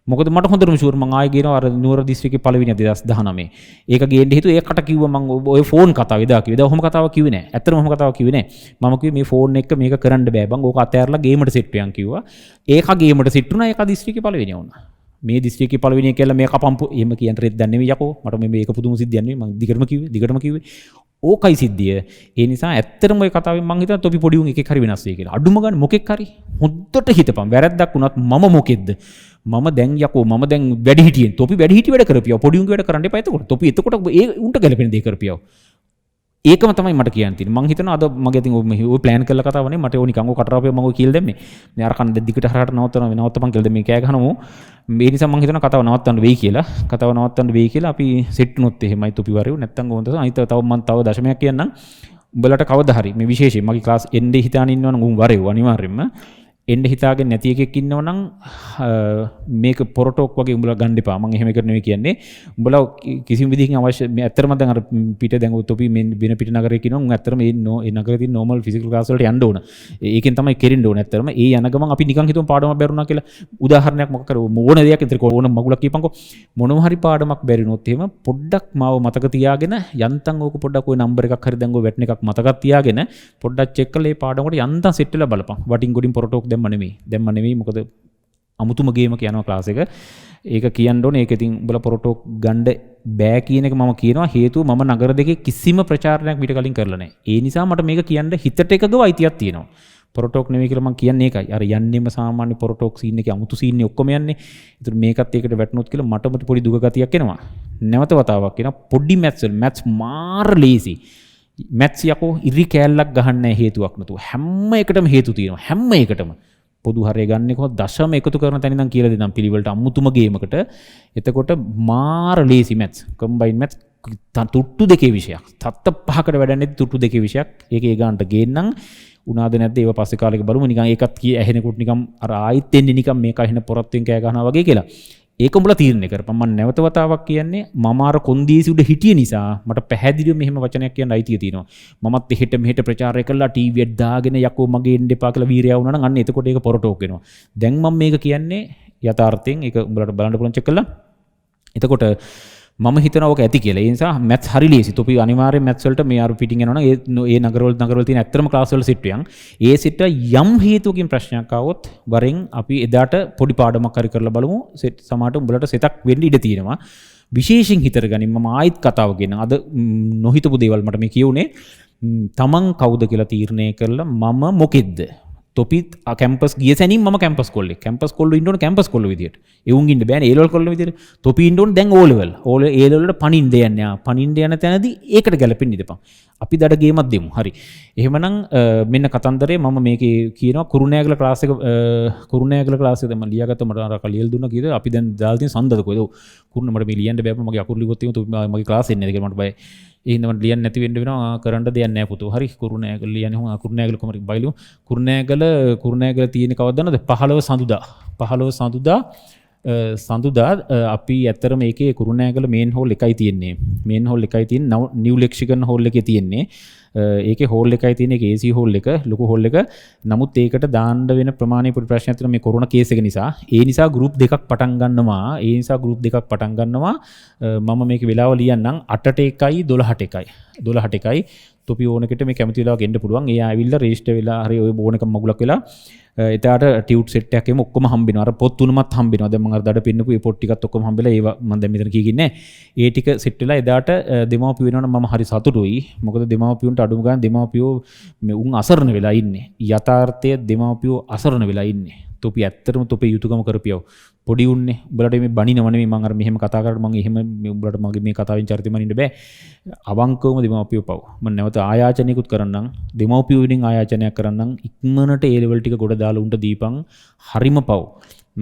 A: මොකද මට හොඳටම ෂුවර් මං ආයෙ ගේනවා අර නුවර දිස්ත්‍රික්කේ පළවෙනි 2019. ඒක ගේන්න හිතුවා ඒකට කිව්වා මං ඔය ෆෝන් කතාව එදා කිව්වා. එදා ඔහොම කතාවක් කිව්වේ නෑ. ඇත්තටම ඔහොම කතාවක් කිව්වේ නෑ. මම කිව්වේ මේ ෆෝන් එක මේක කරන්න බෑ බං. ඕක අතෑරලා ගේමට සෙට් වෙයන් කිව්වා. ඒක ගේමට සෙට් වුණා. ඒක දිස්ත්‍රික්කේ පළවෙනි වුණා. මේ දිස්ත්‍රික්කේ පළවෙනි එක කියලා මේ කපම්පු එහෙම කියන්න රෙද්දක් නෙවෙයි යකෝ. මට මේක පුදුම සිද්ධියක් නෙවෙයි. මං දිගටම කිව්වේ. ඕකයි සිද්ධිය. ඒ නිසා ඇත්තටම ওই කතාවෙන් මං හිතනවා තොපි පොඩි උන් එකෙක් හරි වෙනස් වෙයි කියලා. අඩුම ගන්න මොකෙක් හරි හොද්දට හිතපන්. වැරද්දක් වුණත් මම මොකෙද්ද? මම දැන් යකෝ මම දැන් වැඩි හිටියෙන්. තොපි වැඩි හිටි වැඩ කරපියව. පොඩි උන්ගේ වැඩ කරන්න එපා එතකොට. තොපි එතකොට ඒ උන්ට ගැලපෙන දේ කරපියව. ඒකම තමයි මට කියන්න තියෙන්නේ. මං හිතනවා අද මගේ අතින් ඔය ප්ලෑන් කරලා කතාව නේ මට ඕනිකන් ඔය කටරාපේ මම ඔය කියලා දැම්මේ. මේ අර කන දිගට හරහට නවත්තපන් කියලා දැන් මේ කෑ ගහනමු. මේ නිසා මං හිතනවා කතාව නවත්තන්න වෙයි කියලා. කතාව නවත්තන්න වෙයි කියලා අපි සෙට් වුණොත් එහෙමයි තොපි වරයෝ නැත්තම් ඕන තමයි. අනිත් තව මං තව දශමයක් කියන්නම්. උඹලට කවදා හරි මේ විශේෂයෙන් මගේ ක්ලාස් එන්නේ හිතාන ඉන්නවනම් උන් වරයෝ අනිවාර්යෙන්ම එන්න හිතාගෙන නැති එකෙක් ඉන්නවනම් මේක පොරටෝක් වගේ උඹලා ගන්න එපා. මම එහෙම එකට නෙවෙයි කියන්නේ. උඹලා කිසිම විදිහකින් අවශ්‍ය මේ ඇත්තටම දැන් අර පිට දැන් තොපි මේ වෙන පිට නගරේ කියනවා. උන් ඇත්තටම ඒ නගරේ තියෙන normal physical class වලට යන්න ඕන. ඒකෙන් තමයි කෙරෙන්න ඕන ඇත්තටම. ඒ යන ගමන් අපි නිකන් හිතමු පාඩමක් බැරුණා කියලා. උදාහරණයක් මොකක් කර ඕන දෙයක් විතර ඕන මගුලක් කියපන්කෝ. මොනවා හරි පාඩමක් බැරිනොත් එහෙම පොඩ්ඩක් මාව මතක තියාගෙන යන්තම් ඕක පොඩ්ඩක් ওই නම්බර් එකක් හරි දැන් ඔය වැටෙන එකක් මතකක් තියාගෙන පොඩ්ඩක් චෙක් කරලා මේ පාඩමකට යන්තම් සෙට් වෙලා බලපන්. වටින් ගොඩින් පොරටෝක් දැම්ම නෙමෙයි මොකද අමුතුම ගේමක යනවා ක්ලාස් එක ඒක කියන්න ඕනේ ඒක ඉතින් උඹලා පොරටෝක් ගන්න බෑ කියන එක මම කියනවා හේතුව මම නගර දෙකේ කිසිම ප්‍රචාරණයක් මීට කලින් කරලා නැහැ ඒ නිසා මට මේක කියන්න හිතට එකගව අයිතියක් තියෙනවා පොරටෝක් නෙමෙයි කියලා මම කියන්නේ ඒකයි අර යන්නෙම සාමාන්‍ය පොරටෝක් සීන් එකේ අමුතු සීන් එක ඔක්කොම යන්නේ ඒතර මේකත් ඒකට වැටුනොත් කියලා මටම පොඩි දුක ගතියක් එනවා නැවත වතාවක් කියනවා පොඩි මැත්ස් මාර ලේසි මැත්ස් යකෝ ඉරි කෑල්ලක් ගහන්න නැහැ හේතුවක් නැතුව හැම එකටම හේතු තියෙනවා හැම එකටම පොදු හරය ගන්න කොහොමද දශම එකතු කරන තැන ඉඳන් කියලා දෙන්නම් පිළිවෙලට අමුතුම ගේමකට එතකොට මාර ලේසි මැත්ස් කම්බයින් මැත්ස් තුට්ටු දෙකේ විෂයක් තත්ත පහකට වැඩන්නේ තුට්ටු දෙකේ විෂයක් ඒක ඒ ගන්නට ගේන්නම් උනාද නැද්ද ඒව පස්සේ කාලෙක බලමු නිකන් ඒකත් කිය ඇහෙනකොට නිකන් අර ආයිත් එන්නේ නිකන් මේක ඇහෙන පොරත් වෙන් කෑ ගන්නවා වගේ කියලා ඒක උඹලා තීරණය කරපන්. මම නැවත වතාවක් කියන්නේ මම අර කොන්දේසි උඩ හිටිය නිසා මට පැහැදිලිව මෙහෙම වචනයක් කියන්න අයිතිය තියෙනවා. මමත් එහෙට මෙහෙට ප්‍රචාරය කළා ටීවීයක් දාගෙන යකෝ මගේ එන්න එපා කියලා වීරයා වුණා නම් අන්න එතකොට ඒක පොරටෝක් වෙනවා. දැන් මම මේක කියන්නේ යථාර්ථයෙන් ඒක උඹලට බලන්න පුළුවන් චෙක් කළා. එතකොට මම හිතනවා ඔක ඇති කියලා. ඒ නිසා මැත්ස් හරි ලේසි. තොපි අනිවාර්යෙන් මැත්ස් වලට මේ අර පිටින් යනවනම් ඒ නගරවල තියෙන ඇත්තම ක්ලාස් වල සිට් වියන්. ඒ සිට යම් හේතුවකින් ප්‍රශ්නයක් ආවොත් වරෙන් අපි එදාට පොඩි පාඩමක් හරි කරලා බලමු. සෙට් සමාට උඹලට සෙතක් වෙන්න ඉඩ තියෙනවා. විශේෂයෙන් හිතර ගනින් මම ආයිත් කතාව ගෙන. අද නොහිතපු දේවල් මට මේ කියුනේ. තමන් කවුද කියලා තීරණය කරලා මම මොකෙද්ද? තොපිත් කැම්පස් ගිය සැනින් මම කැම්පස් කොල්ලෙක්. කැම්පස් කොල්ලෝ ඉන්න ඕන කැම්පස් කොල්ලෝ විදියට. එවුන් ඉන්න බෑනේ ඒ ලෙවල් කොල්ලෝ විදියට. තොපි ඉන්න ඕන දැන් ඕ ලෙවල්. ඒ ලෙවල් වලට පණින්න යන්නේ. පණින්න යන තැනදී ඒකට ගැලපෙන්න ඉදපන්. අපි දඩ ගේමක් දෙමු. හරි. එහෙමනම් මෙන්න කතන්දරේ මම මේකේ කියනවා කුරුණෑගල ක්ලාස් එක මම ලියාගත්තා මට අර කලියල් දුන්නා කීයද අපි දැන් දාලා තියෙන සඳද කොයිද? කුරුණ මට මේ ලියන්න බෑ මගේ අකුරු ලිව්වොත් මගේ ක්ලාස් එන්නේ නැහැ කියලා මට බයයි. එහෙනම් මට ලියන්න නැති වෙන්න වෙනවා කරන්න දෙයක් නැහැ පුතෝ. හරි කුරුණෑගල ලියන්නේ හොම කුරුණෑගල කොමරි බයිලු. කුරුණෑගල තියෙන්නේ කවද්ද දන්නවද? 15 සඳුදා අපි ඇත්තරම ඒකේ කුරුණෑගල මේන් හෝල් එකයි තියෙන්නේ. මේන් හෝල් එකයි තියෙන්නේ නිව් ලෙක්සිකන් හෝල් එකේ තියෙන්නේ. ඒකේ හෝල් එකයි තියෙන්නේ ඒක AC හෝල් එක ලොකු හෝල් එක. නමුත් ඒකට දාන්න වෙන ප්‍රමාණය පොඩි ප්‍රශ්නයක් තියෙනවා මේ කොරෝනා කේස් එක නිසා. ඒ නිසා ගෲප් දෙකක් පටන් ගන්නවා. මම මේක වෙලාව ලියන්නම් 8ට 1යි 12ට 1යි. තොපි ඕනකට මේ කැමති වෙලාවක එන්න පුළුවන්. ඒ ආවිල්ලා රෙජිස්ටර් වෙලා හරි ඔය ඕනකම මගුලක් වෙලා එතකොට ටියුට් සෙට් එකක් එම ඔක්කොම හම්බෙනවා. අර පොත් තුනමත් හම්බෙනවා. දැන් මම අර දඩ පින්නපු ඒ පොත් ටිකත් ඔක්කොම හම්බෙලා ඒවා මම දැන් මෙතන කීකින්නේ නැහැ. ඒ ටික සෙට් වෙලා එදාට දෙමාපියෝ වෙනවනම් මම හරි සතුටුයි. මොකද දෙමාපියන්ට අඩුම ගන්න දෙමාපියෝ මේ උන් අසරණ වෙලා ඉන්නේ. යථාර්ථයේ දෙමාපියෝ අසරණ වෙලා ඉන්නේ. තොපි ඇත්තටම තොපේ යුතුයකම කරපියව. පොඩි උන්නේ උඹලට මේ බණිනව නෙමෙයි මම අර මෙහෙම කතා කරලා මම එහෙම උඹලට මගේ මේ කතාවෙන් චරිතෙම ඉන්න බෑ. අවංකවම දෙමාපියෝ පව්. මම නැවත ආයාචනයකුත් කරන්නම්. දෙමාපියෝ වෙනින් ආයාචනයක් කරන්නම්. ඉක්මනට ඒ ලෙවල් ටික ගොඩ දාලා උන්ට දීපන්. හරිම පව්.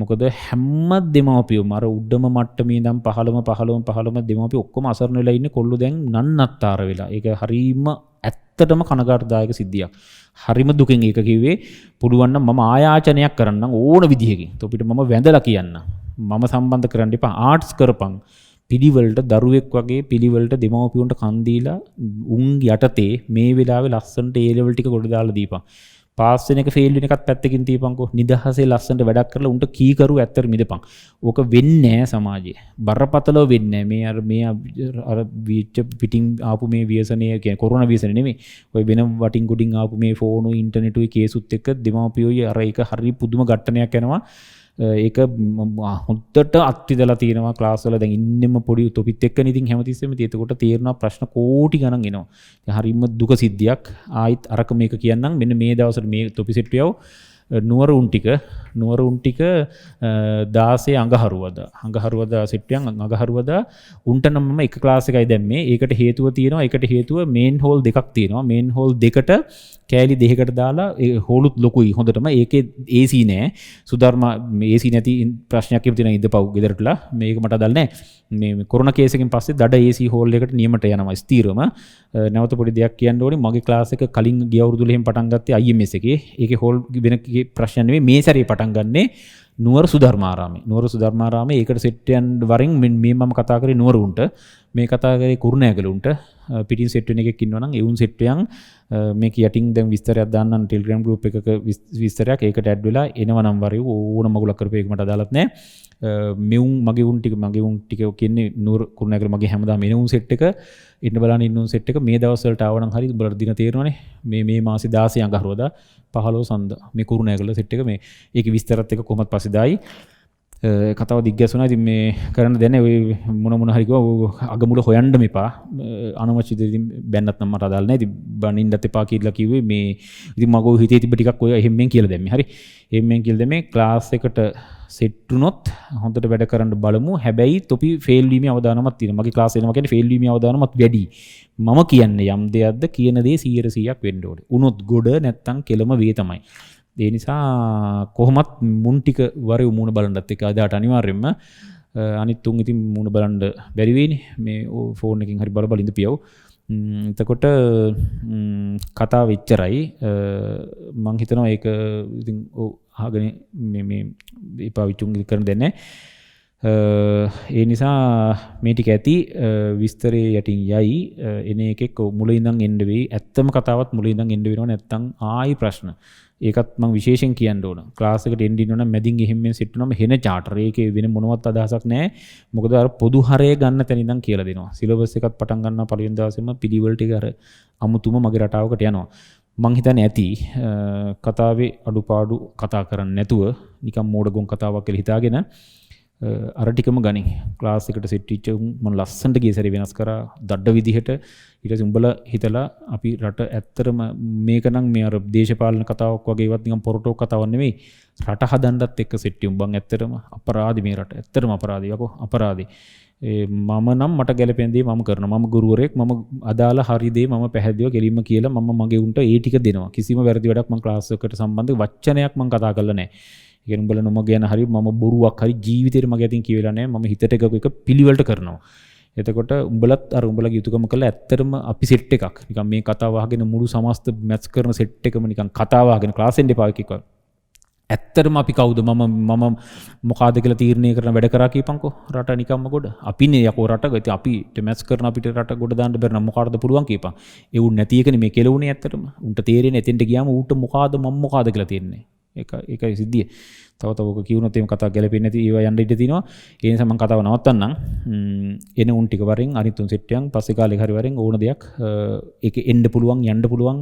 A: මොකද හැම දෙමාපියෝම අර උඩම මට්ටමේ ඉඳන් 15 දෙමාපියෝ ඔක්කොම අසරණ වෙලා ඉන්නේ. කොල්ලෝ දැන් නන්නත්තර වෙලා. ඒක හරීම ඇත්තටම කනගාටුදායක සිද්ධියක්. හරිම දුකෙන් ඒක කිව්වේ. පුළුවන් නම් මම ආයාචනයක් කරන්නම් ඕන විදිහකින්. තොපිට මම වැඳලා කියන්නම්. මම සම්බන්ධ කරන්න එපා. ආර්ට්ස් කරපන්. පිළිවෙලට දරුවෙක් වගේ පිළිවෙලට දෙමව්පියන්ට කන් දීලා උන් යටතේ මේ වෙලාවේ ලස්සනට ඒ ලෙවල් ටික ගොඩ දාලා දීපන්. පාස් වෙන එක ෆේල් වෙන එකත් පැත්තකින් තියපන්කෝ. නිදහසේ ලස්සනට වැඩක් කරලා උන්ට කීකරු ඇත්තට මිදපන්. ඕක වෙන්නේ නැහැ සමාජයේ. බරපතලව වෙන්නේ නැහැ. මේ අර පිටින් ආපු මේ ව්‍යසනය කියන්නේ කොරෝනා ව්‍යසනය නෙමෙයි. ඔය වෙන වටින් ගොඩින් ආපු මේ ෆෝනු ඉන්ටර්නෙට් උයි කේසුත් එක්ක දෙමාපියෝයි අර ඒක හරි පුදුම ඝට්ටනයක් යනවා. ඒක හොද්දට අත්විදලා තියෙනවා ක්ලාස් වල දැන් ඉන්නෙම පොඩි තොපිත් එක්කනේ ඉතින් හැමතිස්සෙම ඉතින් එතකොට තේරෙනවා ප්‍රශ්න කෝටි ගණන් එනවා. දැන් හරිම දුක සිද්ධියක්. ආයිත් අරක මේක කියන්නම් මෙන්න මේ දවස්වල මේ තොපි සෙට්ටියව නුවර උන් ටික 16 අඟහරුවදා සෙට්ටියන් අඟහරුවදා උන්ට නම් මම එක ක්ලාස් එකයි දැම්මේ. ඒකට හේතුව තියෙනවා. ඒකට හේතුව මේන් හෝල් දෙකක් තියෙනවා. මේන් හෝල් දෙකට කෑලි දෙකකට දාලා ඒ හෝලුත් ලොකුයි හොඳටම. ඒකේ AC නෑ. සුධර්මා AC නැති ප්‍රශ්නයක් එහෙම තියෙනවා ඉඳපව් ගෙදරටලා. මේක මට අදාළ නෑ. මේ කොරෝනා කේස් එකෙන් පස්සේ දඩ AC හෝල් එකට නියමට යනවා ස්ථීරම. නැවත පොඩි දෙයක් කියන්න ඕනේ. මගේ ක්ලාස් එක කලින් ගිය අවුරුදු වල එහෙම පටන් ගත්තේ IMS එකේ. ඒකේ හෝල් වෙන ප්‍රශ්න නෙවෙයි. මේ සැරේ පටන් ගන්නේ නුවර සුධර්මාරාමේ. ඒකට සෙට් යන වරින් මේ මම කතා කරේ නුවර උන්ට. මේ කතා කරේ කුරුණෑගල උන්ට. පිටින් සෙට් වෙන එකෙක් ඉන්නවා නම් ඒ උන් සෙට් යන් මේක යටින් දැන් විස්තරයක් දාන්නම් ටෙලිග්‍රෑම් ගෲප් එකක විස්තරයක්. ඒකට ඇඩ් වෙලා එනවා නම් වරින් ඕන මගුලක් කරපේ ඒක මට අදාළත් නැහැ. මෙවුන් මගේ උන් ටික කියන්නේ නුවර කුරුණෑගල මගේ හැමදාම එන උන් සෙට් එක ඉන්න බලන්න ඉන්න උන් සෙට් එක මේ දවස් වලට ආවනම් හරි උඹලට දින තේරෙනවනේ. මේ මාසේ 16 අඟහරුවාදා 15 සඳ මේ කුරුණෑගල සෙට් එක මේ ඒකේ විස්තරات එක කොහොමද පස්සේ දායි. කතාව දිග්ගැසුණා. ඉතින් මේ කරන්න දෙන්නේ ඔය මොන හරි කිව්වා අගමුල හොයන්න මෙපා. අනවශ්‍ය ඉතින් බැන්නත් නම් මට අදාළ නැහැ. ඉතින් බනින්නත් එපා කියලා කිව්වේ මේ. ඉතින් මගෝ හිතේ තිබ්බ ටිකක් ඔය එහෙම්මෙන් කියලා දැම්මේ. හරි. එහෙම්මෙන් කියලා දැම්මේ ක්ලාස් එකට සෙට් වුණොත් හොඳට වැඩ කරන්න බලමු. හැබැයි තොපි ෆේල් වීමේ අවදානමක් තියෙනවා. මගේ ක්ලාස් එනවා කියන්නේ ෆේල් වීමේ අවදානමත් වැඩි. මම කියන්නේ යම් දෙයක්ද කියන දේ 100%ක් වෙන්න ඕනේ. උනොත් ගොඩ නැත්තම් කෙලම වේ තමයි. ඒ නිසා කොහොමත් මුන් ටික වරේ මූණ බලන්නත් එක අදාට අනිවාර්යෙන්ම අනිත් තුන් ඉතින් මූණ බලන්න බැරි වෙයිනේ. මේ ෆෝන් එකකින් හරි බල ඉඳපියව. එතකොට කතාව එච්චරයි. මම හිතනවා ඒක ඉතින් අහගෙන මේ එපා විචුන් කරන දෙන්නේ. ඒ නිසා මේ ටික ඇති විස්තරේ යටින් යයි එන එකෙක් මුල ඉඳන් එන්න වෙයි. ඇත්තම කතාවත් මුල ඉඳන් එන්න වෙනව නැත්තම් ආයි ප්‍රශ්න. ඒකත් මම විශේෂයෙන් කියන්න ඕන. ක්ලාස් එකට එන්න ඉන්නවනම් මැදින් එහෙම්ෙන් සිට වෙනවම හෙන චාටර්. ඒකේ වෙන මොනවත් අදහසක් නැහැ. මොකද අර පොදු හරය ගන්න තැන ඉඳන් කියලා දෙනවා. සිලබස් එකත් පටන් ගන්නවා පළවෙනි දවසේම පිළිවෙල ටික අර අමුතුම මගේ රටාවකට යනවා. මං හිතන්නේ ඇති කතාවේ අඩුපාඩු කතා කරන්නේ නැතුව නිකන් මෝඩගොන් කතාවක් කියලා හිතාගෙන අර ටිකම ගනි. ක්ලාස් එකට සෙට් වෙච්ච මම ලස්සනට ගිය සැරේ වෙනස් කරා දඩ විදිහට. ඊට පස්සේ උඹලා හිතලා අපි රට ඇත්තරම මේක නම් මේ අර දේශපාලන කතාවක් වගේ ඒවත් නිකන් පොරටෝ කතාවක් නෙවෙයි. රට හදන්නත් එක්ක සෙට් උඹන් ඇත්තරම අපරාධි මේ රට. ඇත්තරම අපරාධි යකෝ අපරාධි. මම නම් මට ගැලපෙන දේ මම කරනවා. මම ගුරුවරයෙක් මම අදාළ හරි දේ මම පැහැදිලිව කෙලින්ම කියලා මම මගේ උන්ට ඒ ටික දෙනවා. කිසිම වැරදි වැඩක් මම ක්ලාස් එකකට සම්බන්ධ වචනයක් මම කතා කරලා නැහැ. ඒ කියන්නේ උඹලා නොම ගැන හරි මම බොරුවක් හරි ජීවිතේට මගේ අතින් කියවිලා නැහැ. මම හිතට එක පිළිවෙලට කරනවා. එතකොට උඹලත් අර උඹලගේ යුතුයකම කළා ඇත්තටම අපි සෙට් එකක්. නිකන් මේ කතාව අහගෙන මුළු සමස්ත මැච් කරන සෙට් එකම නිකන් කතාව අහගෙන ක්ලාස් එකෙන් දෙපා එකක්. ඇත්තටම අපි කවුද මම මොකාද කියලා තීරණය කරන වැඩ කරා කියපන්කෝ රට නිකම්ම ගොඩ අපිනේ යකෝ රට ගති අපිට මැච් කරන අපිට රට ගොඩ දාන්න බැරි නම් මොකාටද පුළුවන් කියපන් ඒ උන් නැති එකනේ මේ කෙලුනේ ඇත්තටම උන්ට තේරෙන්නේ එතෙන්ට ගියාම ඌට මොකාද මම මොකාද කියලා තේරෙන්නේ ඒකයි සිද්ධිය තව තව ඔක කියුණොත් එහෙම කතාව ගැලපෙන්නේ නැති ඒවා යන්න ඉඩ තියෙනවා ඒ නිසා මම කතාව නවත්තන්නම් එන උන් ටික වරෙන් අනිත් උන් සෙට් එකෙන් පස්සේ කාලේ හරි වරෙන් ඕන දෙයක් ඒක එන්න පුළුවන් යන්න පුළුවන්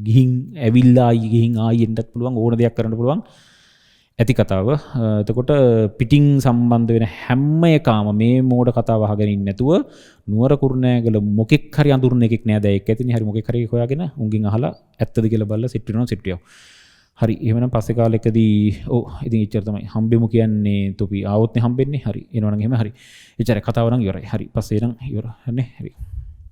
A: ගිහින් ඇවිල්ලා ගිහින් ආයි එන්නත් පුළුවන් ඕන දෙයක් කරන්න පුළුවන් ඇති කතාව. එතකොට පිටින් සම්බන්ධ වෙන හැම එකම මේ මෝඩ කතාව අහගෙන ඉන්නේ නැතුව නුවර කුරුණෑගල මොකෙක් හරි අඳුරන එකෙක් නෑ දැන් ඒක ඇතිනේ හරි මොකෙක් හරි හොයාගෙන උන්ගෙන් අහලා ඇත්තද කියලා බලලා සෙට් වෙනවා සෙට් වෙනවා. හරි එහෙමනම් පස්සේ කාලෙකදී ඔව් ඉතින් එච්චර තමයි හම්බෙමු කියන්නේ තොපි ආවොත් නේ හම්බෙන්නේ හරි එනවනම් එහෙම හරි එච්චර කතාව නම් ඉවරයි හරි පස්සේ නම් ඉවර නේ හරි